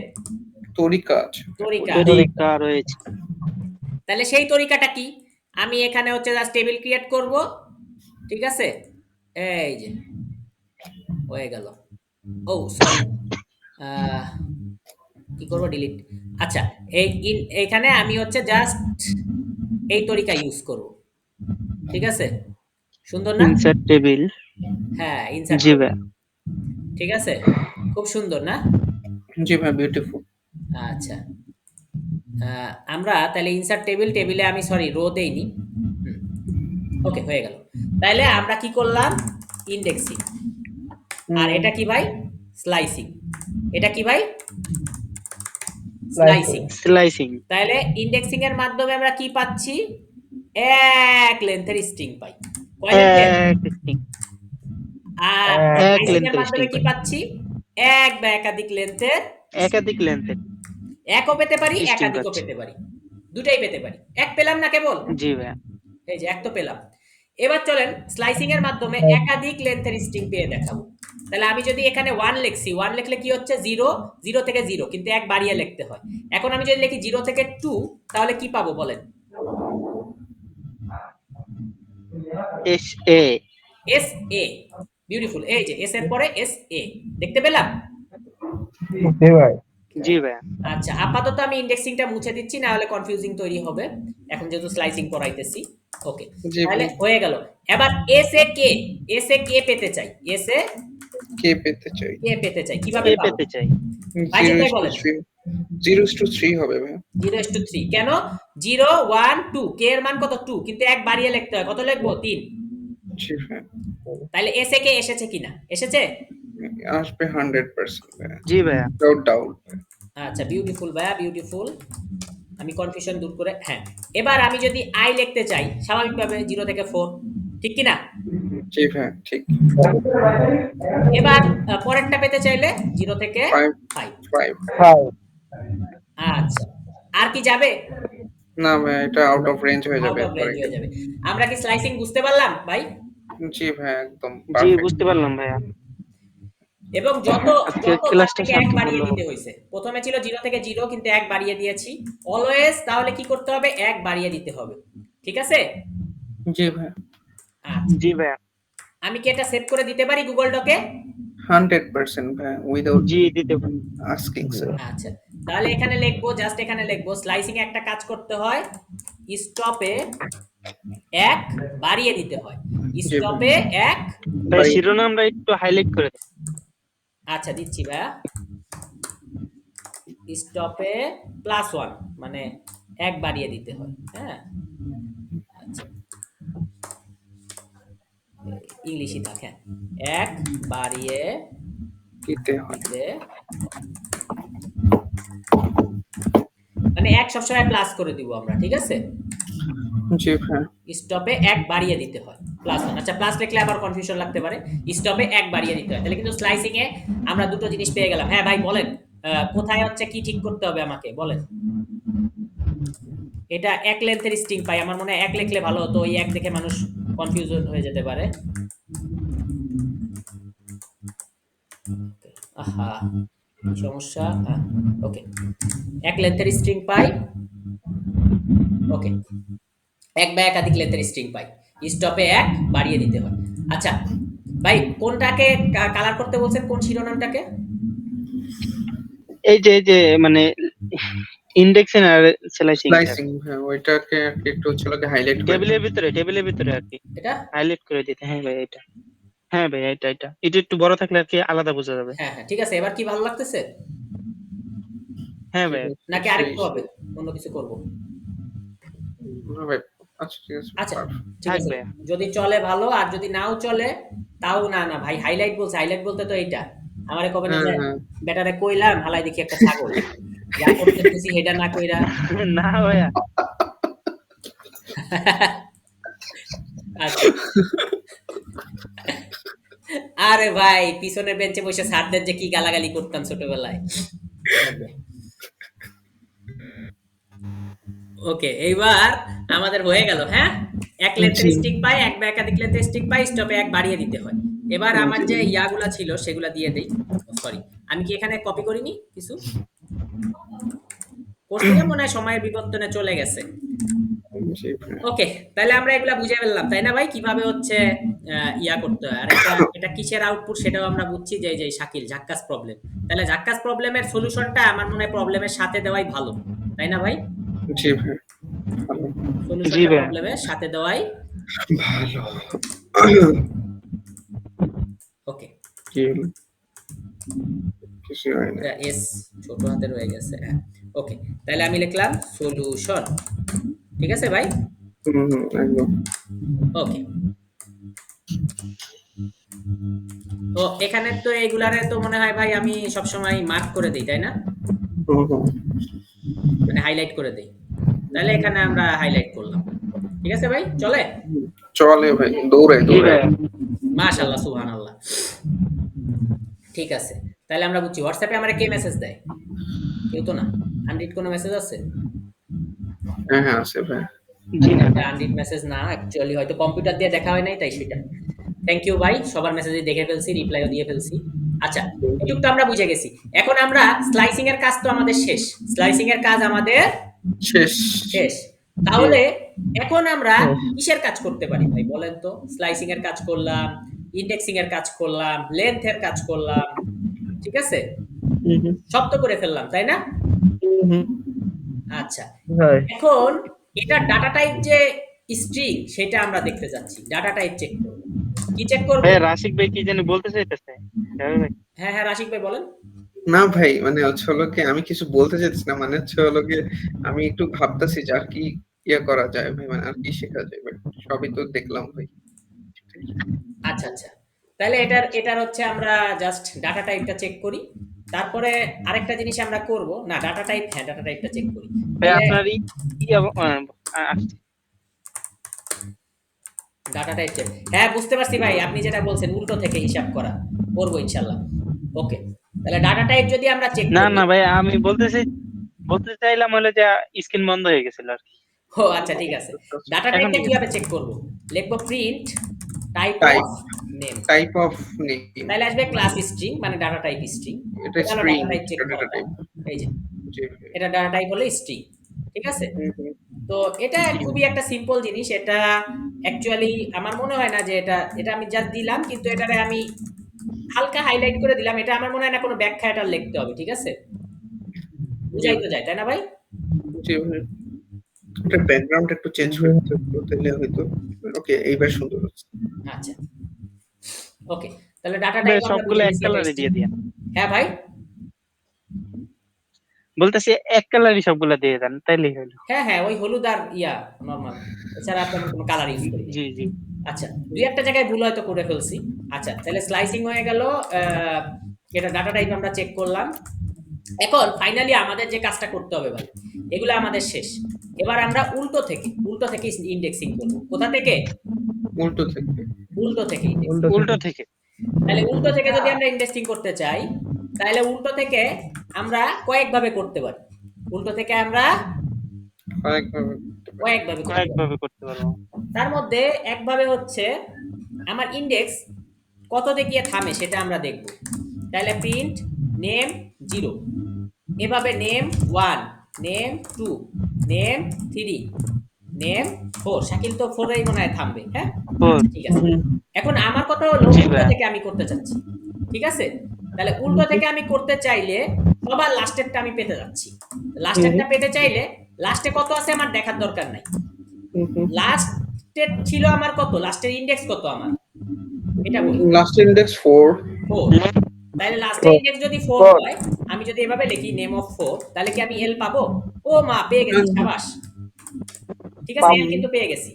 S4: তরিকা আছে।
S1: তরিকা।
S3: তরিকা রয়েছে।
S1: তাহলে সেই তরিকাটা কি? আমি এখানে হচ্ছে জাস্ট টেবিল ক্রিয়েট করব। ঠিক আছে, এই যে হয়ে গেল। ও সরি, কি করব? ডিলিট। আচ্ছা, এইখানে আমি হচ্ছে জাস্ট এই তরিকা ইউজ করব। ঠিক আছে, সুন্দর না?
S3: Insert table.
S1: হ্যাঁ, ইনসার্ট।
S3: জি ভাইয়া।
S1: ঠিক আছে, খুব সুন্দর না?
S4: জি ভাই, বিউটিফুল।
S1: আচ্ছা, আমরা তাহলে ইনসার্ট টেবিলে আমি সরি রো দেইনি। ওকে, হয়ে গেল। তাহলে আমরা কি করলাম? ইন্ডেক্সিং। আর এটা কি ভাই? স্লাইসিং। এটা কি ভাই? স্লাইসিং।
S3: স্লাইসিং।
S1: তাহলে ইন্ডেক্সিং এর মাধ্যমে আমরা কি পাচ্ছি? এক লেন্থের স্ট্রিং পাই। কয় লেন্থের?
S3: এক string।
S1: আর
S3: এক
S1: স্লাইসিং এর
S3: লেন্থের
S1: মাধ্যমে
S3: string
S1: কি
S3: পাই।
S1: পাচ্ছি? এক বা একাধিক লেন্থের,
S3: একাধিক লেন্থের
S1: একও পেতে পারি,
S3: string
S1: একাধিকও
S3: পাচ্ছি।
S1: পেতে পারি, দুটাই পেতে পারি। এক পেলাম না কেবল?
S3: জি ভাইয়া।
S1: এই যে এক তো পেলাম। এবার চলেন স্লাইসিং এর মাধ্যমে একাধিক লেন্থের স্ট্রিং পেয়ে দেখাবো। তাহলে আমি যদি এখানে 1 লিখছি, 1 লিখলে কি হচ্ছে? 0, 0 থেকে 0, কিন্তু এক বাড়িয়ে লিখতে হয়। এখন আমি যদি লিখি 0 থেকে 2, তাহলে কি পাবো বলেন?
S3: S A.
S1: S A. Beautiful. এই যে এস এর পরে এস এ দেখতে পেলাম।
S3: জি ভাইয়া।
S1: আচ্ছা, আপাতত আমি ইন্ডেক্সিংটা মুছে দিচ্ছি, না হলে কনফিউজিং তৈরি হবে। এখন যেহেতু স্লাইসিং করাইতেছি। ওকে,
S4: জি
S1: তাহলে
S4: ভাই।
S1: হয়ে গেল। এবার এস এ কে পেতে চাই। এস এ
S4: কে পেতে চাই?
S1: কে পেতে চাই, কিভাবে
S3: কে
S1: পাবো?
S3: পেতে চাই?
S1: বাজিত ভাই
S4: 0
S1: বলেন।
S4: 0:3 হবে ভাই।
S1: 0:3 কেন? 0 1 2, কে এর মান কত? 2, কিন্তু এক বাড়িয়ে লিখতে হয়। কত লিখবো? 3।
S4: জি ভাই।
S1: তাহলে এস এ কে এসেছে কিনা? এসেছে।
S4: আসবে 100% ভাই।
S3: জি ভাইয়া।
S4: Without doubt.
S1: আচ্ছা, বিউটিফুল ভাইয়া, বিউটিফুল। আমি কনফিউশন দূর করে, হ্যাঁ। এবার আমি যদি আই লিখতে চাই, স্বাভাবিকভাবে 0 থেকে 4, ঠিক কিনা?
S4: জি ভাই, ঠিক।
S1: এবার পরেরটা পেতে চাইলে 0 থেকে
S4: 5
S1: 5।
S4: 5
S1: আচ্ছা, আর কি যাবে?
S4: না ভাই, এটা আউট অফ রেঞ্জ হয়ে
S1: আউট
S4: যাবে
S1: অফ রেঞ্জ হয়ে যাবে। আমরা কি স্লাইসিং বুঝতে পারলাম ভাই?
S4: জি ভাই, একদম
S3: জি
S4: পারফেক্ট।
S3: বুঝতে পারলাম ভাইয়া।
S1: এবং যত
S3: আজকে
S1: যত তার
S3: ক্লাসটা
S1: থেকে 1 বাড়িয়ে
S3: শান্তিপূর্ণ
S1: দিতে হইছে। প্রথমে ছিল 0 থেকে 0 কিন্তু 1 বাড়িয়ে দিয়েছি। অলওয়েজ তাহলে কি করতে হবে? 1 বাড়িয়ে দিতে হবে। ঠিক আছে?
S4: জি ভাইয়া।
S1: আচ্ছা।
S3: জি ভাইয়া,
S1: আমি কি এটা সেভ করে দিতে পারি গুগল ডকে?
S4: 100% ভাইয়া, উইদাউট
S3: জি দিতে পারেন।
S4: Asking sir.
S1: আচ্ছা। তাহলে এখানে লিখবো, জাস্ট এখানে লিখবো স্লাইসিং এ একটা কাজ করতে হয়। স্টপে 1 বাড়িয়ে দিতে হয়।
S4: জি ভাই।
S1: স্টপে 1
S3: ভাই
S4: ভাই
S3: শিরোনামটা একটু হাইলাইট করে দেন।
S1: আচ্ছা দিচ্ছি ভাইয়া। স্টপে +1 মানে 1 বাড়িয়ে দিতে হয়। হ্যাঁ? আচ্ছা। ইংলিশই থাক, হ্যাঁ। 1 বাড়িয়ে
S4: দিতে হয়।
S1: দিতে মানে 1 সবসময় প্লাস করে দিব আমরা, ঠিক আছে?
S4: জি ভাইয়া।
S1: স্টপে 1 বাড়িয়ে দিতে হয়। +1 আচ্ছা, প্লাস লিখলে আবার কনফিউশন লাগতে পারে। স্টপে 1 বাড়িয়ে দিতে হয়। তাহলে কিন্তু স্লাইসিং এ আমরা দুটো জিনিস পেয়ে গেলাম। হ্যাঁ ভাই বলেন। কোথায় হচ্ছে কি ঠিক করতে হবে আমাকে বলেন। এটা 1 লেন্থের স্ট্রিং পাই। আমার মনে হয় 1 লিখলে ভালো হতো। ওই 1 দেখে মানুষ কনফিউজন হয়ে যেতে পারে। আহা! কি সমস্যা? ওকে। 1 লেন্থের স্ট্রিং পাই। ওকে। 1 বা একাধিক লেন্থের স্ট্রিং পাই। স্টপে 1 বাড়িয়ে দিতে হয়। আচ্ছা। ভাই কোনটাকে কালার করতে বলছেন? কোন শিরোনামটাকে?
S3: এই যে মানে ইন্ডেক্সিং আর স্লাইসিংটা
S4: স্লাইসিং ভাইয়া, ওইটাকে আরকি একটু হচ্ছে হলো হাইলাইট করে দিন।
S3: টেবিলের ভিতরে আর কি
S1: এটা?
S3: হাইলাইট করে দিতে। হ্যাঁ ভাই এটা, হ্যাঁ ভাই এটা এটা একটু বড় থাকলে আর কি আলাদা বোঝা যাবে।
S1: হ্যাঁ, হ্যাঁ। ঠিক আছে। এবার কি ভালো লাগতেছে?
S3: হ্যাঁ
S4: ঠিক
S3: ভাই,
S4: আছে,
S1: নাকি
S4: সেই
S1: আরেকটু হবে? অন্য কিছু করব?
S4: না ভাই, আচ্ছা ঠিক আছে,
S1: আচ্ছা,
S4: পারফেক্ট।
S1: ঠিক
S3: থাক
S1: আছে।
S3: ভাইয়া।
S1: যদি চলে ভালো, আর যদি নাও চলে তাও না, না ভাই হাইলাইট বলছে। হাইলাইট বলতে তো এইটা। আমারে কবে না
S4: হ্যাঁ,
S1: যে
S4: হ্যাঁ।
S1: বেটারে কইলাম হালাই দেখি একটা ছাগল। যা করতে খুশি হেডা না কইরা।
S3: না ভাইয়া,
S1: আচ্ছা। আরে ভাই পিছনের বেঞ্চে বসে স্যারদের যে কি গালাগালি করতাম ছোটবেলায়। ওকে, এইবার আমাদের হয়ে গেল, হ্যাঁ? 1 লেন্থের
S4: জি,
S1: স্ট্রিং পাই, 1 বা একাধিক লেন্থের স্ট্রিং পাই, স্টপে 1 বাড়িয়ে দিতে হয়। এবার আমার
S4: জি,
S1: যে ইয়াগুলা ছিল সেগুলা দিয়ে দেই। সরি, আমি কি এখানে কপি করিনি কিছু? করছিলাম মনে হয়, সময়ের বিবর্তনে চলে গেছে।
S4: জি ভাইয়া।
S1: ওকে, তাহলে আমরা এগুলা বুঝে ফেললাম, তাই না ভাই? কিভাবে হচ্ছে ইয়া করতে হয়। আর এটা কিসের আউটপুট সেটাও আমরা বুঝছি, যে যে শাকিল ঝাক্কাস প্রবলেম। তাহলে ঝাক্কাস প্রবলেমের সলিউশনটা আমার মনে হয় প্রবলেমের সাথে দেওয়াই ভালো। তাই না ভাই?
S4: জি ভাইয়া, ভালো।
S3: জি
S1: সলিউশনটা
S3: ভাইয়া,
S1: প্রবলেমের সাথে দেওয়াই
S4: ভালো।
S1: ওকে।
S4: কি হলো? কিছু হয় না।
S1: এটা এস ছোট হাতের হয়ে গেছে। হ্যাঁ। ওকে। তাহলে আমি লিখলাম সলিউশন। ঠিক আছে ভাই?
S4: একদম।
S1: ওকে। তো এখানে তো এইগুলারে তো মনে হয় ভাই আমি সবসময় মার্ক করে দিই, তাই না?
S4: হুম, হুম।
S1: মানে হাইলাইট করে দেই। তাহলে এখানে আমরা হাইলাইট করলাম। ঠিক আছে ভাই? চলে?
S4: চলে ভাই, দৌড়াই
S3: জি
S4: দৌড়াই।
S3: ভাইয়া।
S1: মাশাআল্লাহ, সুবহানাল্লাহ। ঠিক আছে। তাহলে আমরা বুঝছি WhatsApp এ আমারে কে মেসেজ দেয়? কেউ তো না। আনরিড কোনো মেসেজ আছে?
S4: হ্যাঁ, হ্যাঁ, আছে ভাই।
S3: জি না।
S1: এটা আনরিড মেসেজ না, অ্যাকচুয়ালি হয়তো কম্পিউটার দিয়ে দেখা হয় নাই তাই সেটা। থ্যাংক ইউ ভাই। সবার মেসেজই দেখে ফেলছি, রিপ্লাইও দিয়ে ফেলছি। আচ্ছা, এটুক তো আমরা বুঝে গেছি। এখন আমরা স্লাইসিং এর কাজ তো আমাদের শেষ। স্লাইসিং এর কাজ আমাদের
S4: শেষ।
S1: শেষ।
S3: জি
S1: তাহলে এখন আমরা
S3: শেষ।
S1: কিসের কাজ করতে পারি ভাই বলেন তো? স্লাইসিং এর কাজ করলাম, ইন্ডেক্সিং এর কাজ করলাম, লেন্থ এর কাজ করলাম। ঠিক আছে?
S3: হুম,
S1: সব তো করে ফেললাম, তাই না?
S3: হুম,
S1: আচ্ছা।
S3: ভাই।
S1: এখন এটা ডাটা টাইপ যে স্ট্রিং সেটা আমরা দেখতে যাচ্ছি। ডাটা টাইপ চেক করব। কি চেক করব?
S3: ভাইয়া রাশিক ভাই কি জানি বলতে চাইতেছে। হ্যাঁ ভাই।
S1: হ্যাঁ, হ্যাঁ রাশিক ভাই বলেন।
S4: না ভাই, মানে হচ্ছে হলো কি, আমি কিছু বলতে চাইছি না, মানে হচ্ছে হলো কি, আমি একটু ভাবতেছি যে আর কি ইয়ে করা যায় ভাই, মানে আর কি শেখা যায় ভাই। সবই তো দেখলাম ভাই।
S1: আচ্ছা, আচ্ছা। তাহলে এটার হচ্ছে আমরা জাস্ট ডাটা টাইপটা চেক করি। তারপরে আরেকটা জিনিস আমরা করব। না ডাটা টাইপ, হ্যাঁ ডাটা টাইপটা চেক করি।
S3: ভাই
S1: তাহলে
S3: আপনার আসছে।
S1: Data type check. হ্যাঁ বুঝতে পারছি ভাই, আপনি যেটা বলছেন উল্টো থেকে হিসাব করা। করব ইনশাআল্লাহ। ওকে। তাহলে ডাটা টাইপ যদি আমরা চেক
S3: না
S1: করি।
S3: না ভাই, আমি বলতে চাইলাম হলো যে স্ক্রিন বন্ধ হয়ে গেছিল আর কি।
S1: ও আচ্ছা ঠিক আছে। ডাটা
S3: এখন
S1: টাইপটা
S3: ঠিক আছে।
S1: কিভাবে চেক করব? লিখব print type
S4: type
S1: of name,
S4: type of name,
S1: তাহলে আসবে ক্লাস স্ট্রিং মানে ডাটা টাইপ স্ট্রিং।
S4: এটা
S1: চলো
S4: স্ট্রিং,
S1: ডাটা টাইপ চেক
S4: এটা
S1: করা
S4: ডেটা
S1: যাক।
S4: টাইপ।
S1: এই যে
S4: জি ভাই।
S1: এটা ডাটা টাইপ হলো স্ট্রিং, ঠিক আছে। তো এটা খুবই একটা সিম্পল জিনিস। এটা অ্যাকচুয়ালি আমার মনে হয় না যে এটা এটা আমি জাস্ট দিলাম, কিন্তু এটারে আমি হালকা হাইলাইট করে দিলাম। এটা আমার মনে হয় না কোনো ব্যাখ্যা এটা লিখতে হবে, ঠিক আছে, বুঝাই তো যায়, তাই না ভাই?
S4: জি ভাই, এটা ব্যাকগ্রাউন্ড একটু চেঞ্জ করতে তাহলে হয়তো। ওকে, এইবার সুন্দর হচ্ছে।
S1: আচ্ছা, ওকে, তাহলে ডাটা
S3: বে,
S1: টাইপ আমরা
S3: সবগুলো
S1: বুঝে
S3: এক
S1: গেছি এটা
S3: কালারে
S1: স্ট্রিং।
S3: দিয়ে দিয়া,
S1: হ্যাঁ ভাই,
S3: বলতেছি এক কালারই সবগুলা দিয়ে দেন তাইলেই হলো।
S1: হ্যাঁ হ্যাঁ, ওই হলুদ আর ইয়া নরমাল, এছাড়া তেমন কোনো কালার ইউজ করি নাই।
S3: জি জি।
S1: আচ্ছা, দুই একটা জায়গায় ভুল হয়তো করে ফেলছি। আচ্ছা, তাহলে স্লাইসিং হয়ে গেল, এটা ডাটা টাইপ আমরা চেক করলাম। এখন ফাইনালি আমাদের যে কাজটা করতে হবে ভাই, এগুলো আমাদের শেষ। এবার আমরা উল্টো থেকে ইন্ডেক্সিং করব। কোথা থেকে?
S4: উল্টো থেকে।
S1: উল্টো থেকে ইন্ডেক্সিং।
S3: উল্টো থেকে।
S1: তাহলে উল্টো থেকে যদি আমরা ইন্ডেক্সিং করতে চাই, তাহলে উল্টো থেকে আমরা কয়েকভাবে করতে পারি। উল্টো থেকে আমরা
S4: কয়েকভাবে।
S1: কয়েকভাবে করতে পারি।
S3: কয়েকভাবে করতে পারবো।
S1: তার মধ্যে একভাবে হচ্ছে আমার ইন্ডেক্স কততে গিয়ে থামে সেটা আমরা দেখব। তাহলে প্রিন্ট নেম 0, এভাবে name 1, name 2, name 3, name 4। Shakil তো 4 এই মনে হয় থামবে, হ্যাঁ ঠিক আছে। এখন আমার কথা হলো
S3: জি
S1: উল্টো
S3: ভাই।
S1: থেকে আমি করতে চাচ্ছি, ঠিক আছে। তাহলে উল্টো থেকে আমি করতে চাইলে সবার লাস্টেরটা আমি পেতে যাচ্ছি। লাস্টেরটা পেতে চাইলে লাস্টে কত আছে আমার দেখার দরকার নাই। লাস্টের ছিল আমার কত, লাস্টের ইন্ডেক্স কত আমার এটা বলি,
S4: লাস্ট ইন্ডেক্স 4।
S1: 4। তাহলে লাস্টের ইন্ডেক্স যদি 4
S2: 4
S1: হয়, আমি যদি এভাবে লিখি নেম অফ 4, তাহলে কি আমি এল পাবো? ও মা, পেয়ে গেছি, সাবাস, ঠিক আছে, এল কিন্তু পেয়ে গেছি।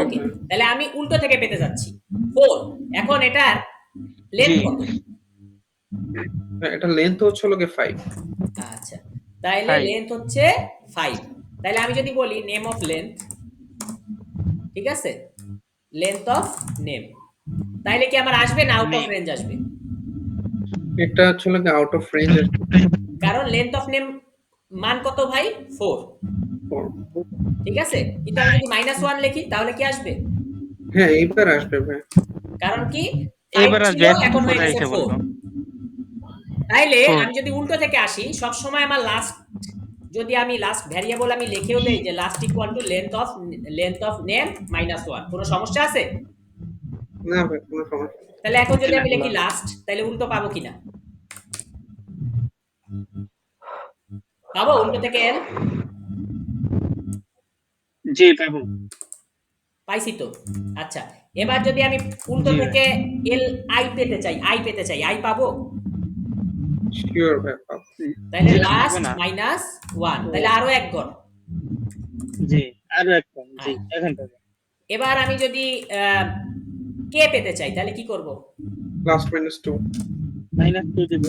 S1: ওকে, তাহলে আমি উল্টো থেকে পেতে যাচ্ছি 4। এখন এটার লেন্থ
S3: জি।
S1: কত?
S4: এটা লেন্থ হচ্ছে হলো 5।
S1: আচ্ছা, তাইলে
S3: 5।
S1: লেন্থ হচ্ছে 5। তাইলে আমি যদি বলি নেম অফ লেন্থ, ঠিক আছে, লেন্থ অফ নেম, তাইলে কি আমার আসবে না আউট অফ
S3: নেম।
S1: রেঞ্জ আসবে?
S4: এটা হচ্ছে হলো আউট অফ রেঞ্জ এর
S1: কারণ লেন্থ অফ নেম মান কত ভাই? 4,
S4: 4।
S1: ঠিক আছে। কিন্তু আমি যদি -1 লিখি তাহলে কি আসবে?
S4: হ্যাঁ, এইবার আসবে ভাই।
S1: কারণ কি 5
S3: এবার
S1: ছিল,
S3: আসবে,
S1: এখন হয়ে
S3: পুরো
S1: গেছে
S3: এসে
S1: 4।
S3: বললো
S1: তাইলে
S3: 4।
S1: আমি যদি উল্টো থেকে আসি, সব সময় আমার লাস্ট, যদি আমি লাস্ট ভ্যারিয়েবল আমি লিখেও দেই যে last equal to length of name -1, কোনো সমস্যা আছে?
S4: না ভাই, কোনো সমস্যা নেই।
S1: তাহলে এখন যদি
S3: না,
S1: আমি লিখি লাস্ট, তাহলে উল্টো পাবো কিনা? পাবো উল্টো থেকে এল?
S3: জি পাবো।
S1: পাইছি তো। আচ্ছা, এবার যদি আমি উল্টো
S3: জি ভাই।
S1: থেকে এল আই পেতে চাই, আই পাবো?
S4: শিওর ভাই, পাবো।
S1: তাহলে
S3: জি না, পাবো
S1: লাস্ট
S3: না।
S1: -1, তাহলে আরো এক গড়।
S3: জি, আরো একটা। জি,
S1: আয়।
S3: এখন পাবো।
S1: এবার আমি যদি কে পেতে চাই তাহলে কি করব?
S4: লাস্ট -2।
S3: -2 দিব।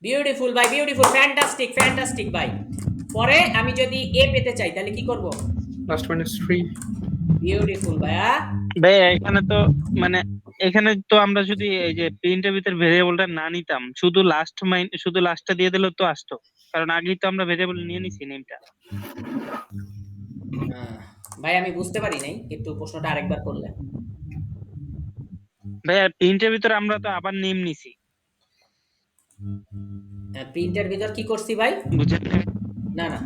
S1: বিউটিফুল ভাই, বিউটিফুল, ফ্যান্টাস্টিক ভাই। পরে আমি যদি এ পেতে চাই তাহলে কি করব?
S4: লাস্ট -3।
S1: বিউটিফুল ভাইয়া।
S3: ভাই এখানে তো মানে এখানে তো আমরা যদি এই যে প্রিন্টের ভিতর ভেরিয়েবলটা না নিতাম, শুধু লাস্টটা দিয়ে দিলেও তো আসতো, কারণ আগেই তো আমরা ভেরিয়েবল নিয়ে নিছি নেমটা।
S1: ভাই আমি বুঝতে পারি নাই, একটু প্রশ্নটা আরেকবার করলে।
S3: ভাই আর প্রিন্টের ভিতর আমরা তো আবার নেম নিছি,
S1: প্রিন্টের ভিতর কি করছি ভাই?
S3: বুঝছেন?
S1: না না,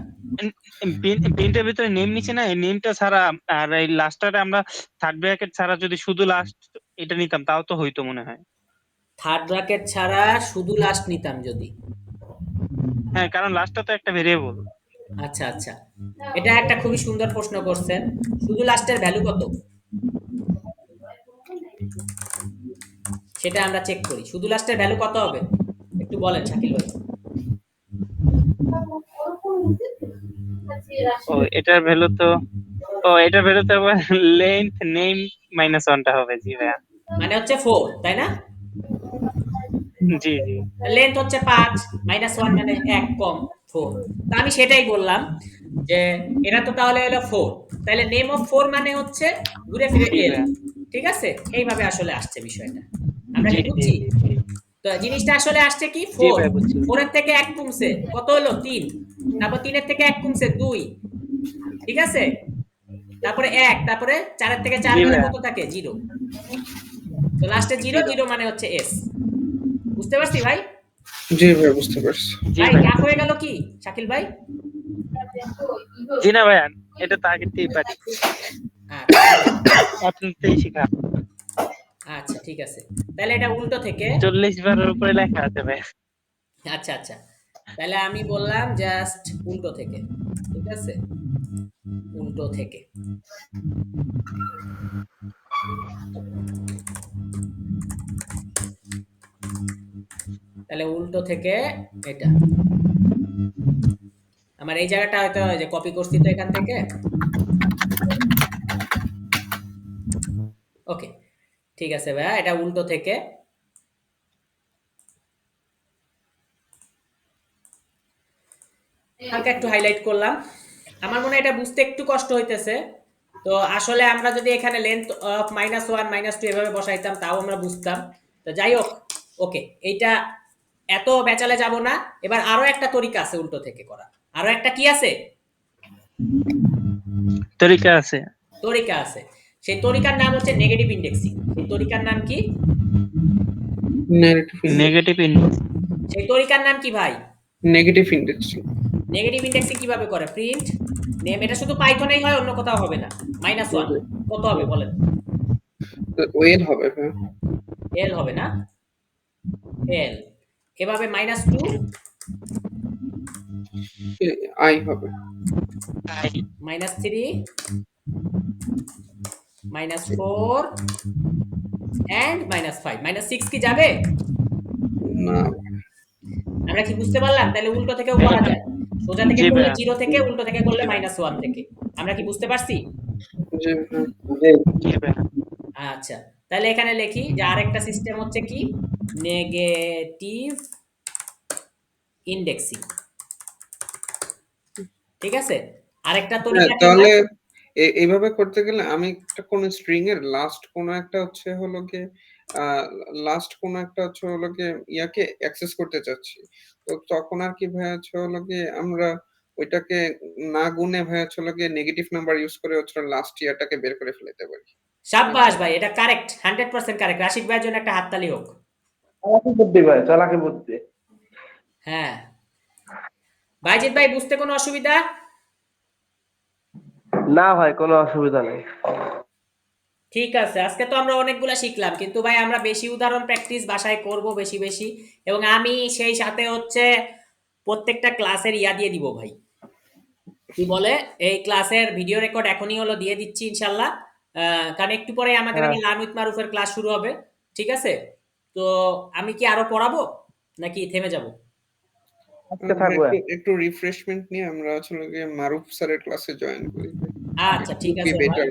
S3: প্রিন্টের ভিতরে নেম নিছি না, এই নেমটা ছাড়া আর এই লাস্টটারে আমরা থার্ড ব্র্যাকেট ছাড়া যদি শুধু লাস্ট এটা নিতাম তাও তো হইতো মনে হয়।
S1: থার্ড ব্র্যাকেট ছাড়া শুধু লাস্ট নিতাম যদি?
S3: হ্যাঁ, কারণ লাস্টটা তো একটা ভেরিয়েবল।
S1: আচ্ছা আচ্ছা, এটা একটা খুবই সুন্দর প্রশ্ন করছেন। শুধু লাস্টের ভ্যালু কত সেটা আমরা চেক করি। শুধু লাস্টের ভ্যালু কত হবে একটু বলেন শাকিল ভাই।
S3: এটার ভ্যালু তো আবার লেন্থ নেম -1টা হবে। জি ভাইয়া।
S1: মানে হচ্ছে 4, তাই না?
S3: জি জি।
S1: লেন্থ হচ্ছে 5, -1 মানে 1 কম 4। তা আমি সেটাই বললাম যে এটা তো তাহলে হলো 4, তাহলে নেম অফ 4 মানে হচ্ছে ঘুরে ফিরে
S3: জি
S1: এল,
S3: ভাইয়া।
S1: ঠিক আছে। এইভাবে আসলে আসছে বিষয়টা, আমরা
S3: জি
S1: কি
S3: জি
S1: বুঝছি?
S3: জি জি।
S1: তো জিনিসটা আসলে আসছে কি,
S3: জি
S1: 4,
S3: ভাই, বুঝছি।
S1: 4 এর থেকে 1 কমছে কত হলো 3, তারপর 3 এর থেকে 1 কমছে 2, ঠিক আছে। তারপরে 1, তারপরে 4 এর থেকে 4
S3: জি
S1: গেলে
S3: ভাইয়া।
S1: কত থাকে? 0। তো লাস্টে 0, 0 মানে হচ্ছে S। বুঝতে পারছি ভাই?
S4: জি ভাই, বুঝতে পারছি।
S3: জি
S1: ভাই
S3: ভাইয়া।
S1: টাফ হয়ে গেল কি শাকিল ভাই?
S3: জি না ভাইয়া, এটা তো আগেতেই পারি,
S1: আচ্ছা ঠিক আছে।
S3: আপনারতেই শিখা।
S1: আচ্ছা ঠিক আছে। তাহলে এটা উল্টো থেকে।
S3: 40 বারের উপরে লেখা আছে ভাইয়া।
S1: আচ্ছা আচ্ছা, তাহলে আমি বললাম জাস্ট উল্টো থেকে, ঠিক আছে, উল্টো থেকে। তাহলে উল্টো থেকে এটা আমার এই জায়গাটা হয়তো ওই যে কপি করছি তো এখান থেকে। ওকে, ঠিক আছে ভাইয়া, এটা উল্টো থেকে। হালকা একটু হাইলাইট করলাম। আমার মনে হয় এটা বুঝতে একটু কষ্ট হইতেছে। তো আসলে আমরা যদি এখানে লেন্থ অফ -1 -2 এভাবে বসাইতাম তাও আমরা বুঝতাম। তো যাই হোক, ওকে, এইটা এত বেচালে যাব না। এবার আরো একটা তরিকা আছে উল্টো থেকে করা। আরো একটা কি আছে?
S3: তরিকা আছে।
S1: তরিকা আছে। সেই তরিকার নাম হচ্ছে নেগেটিভ ইন্ডেক্সিং। সেই তরিকার নাম কি?
S4: Negative index.
S3: Negative index.
S1: সেই তরিকার নাম কি ভাই?
S4: Negative indexing.
S1: নেগেটিভ ইন্ডেক্সিং কিভাবে করে? প্রিন্ট নেম, এটা শুধু পাইথনেই হয়, অন্য কোথাও হবে না। -1 কত হবে বলেন?
S4: ওয়েল হবে ভাই।
S1: এল হবে না? এল। এভাবে -2
S4: আই হবে।
S1: -3 -4 and -5 -6 কি যাবে?
S4: না।
S1: আমরা কি বুঝতে পারলাম? তাহলে উল্টো থেকেও করা যায়। সোজা থেকে
S3: জি
S1: করলে
S3: ভাইয়া।
S1: 0 থেকে, উল্টো থেকে করলে -1 থেকে। আমরা কি বুঝতে পারছি?
S4: জি ভাই।
S3: জি ভাইয়া।
S1: আচ্ছা, তাহলে এখানে লিখি যে আরেকটা সিস্টেম হচ্ছে কি? Negative indexing. ঠিক আছে? আরেকটা
S4: হ্যাঁ,
S1: তরিকা কি
S4: তাহলে
S1: ভাই?
S4: এইভাবে করতে গেলে আমি একটা কোন স্ট্রিং এর লাস্ট কোন একটা হচ্ছে হলো গিয়ে লাস্ট কোন একটা হচ্ছে হলো গিয়ে ইয়াকে অ্যাক্সেস করতে চাচ্ছি। তো তখন আর কি ভাই হচ্ছে হলো গিয়ে আমরা ওইটাকে না গুনে ভাই হচ্ছে হলো গিয়ে নেগেটিভ নাম্বার ইউজ করে হচ্ছে লাস্ট ইয়ারটাকে বের করে ফেলতে পারি।
S1: সাব্বাস ভাই, এটা কারেক্ট, 100% কারেক্ট। রাশিদ ভাইয়ের জন্য একটা হাততালি হোক।
S2: চালাকি বুদ্ধি ভাই, চালাকি বুদ্ধি।
S1: হ্যাঁ, বাইজিৎ ভাই বুঝতে কোনো অসুবিধা?
S2: না ভাই, কোনো অসুবিধা নেই।
S1: ঠিক আছে, আজকে তো আমরা অনেকগুলা শিখলাম, কিন্তু ভাই আমরা বেশি উদাহরণ প্র্যাকটিস বাসায় করব বেশি বেশি। এবং আমি সেই সাথে হচ্ছে প্রত্যেকটা ক্লাসের ইয়া দিয়ে দিব ভাই, কি বলে, এই ক্লাসের ভিডিও রেকর্ড এখনই হলো দিয়ে দিচ্ছি ইনশাল্লাহ। কারণ একটু পরে আমাদের
S2: হ্যাঁ,
S1: আবার লার্ন উইথ মারুফের ক্লাস শুরু হবে। ঠিক আছে, তো আমি কি আরো পড়াবো নাকি থেমে যাব?
S2: আজকে
S4: ভাই
S2: থাকবে।
S4: একটু রিফ্রেশমেন্ট নিয়ে আমরা আসলে গিয়ে মারুফ স্যারের ক্লাসে জয়েন করি।
S1: আচ্ছা
S4: ইট
S1: ঠিক
S4: উড বি
S1: আছে ভাই।
S4: বেটার।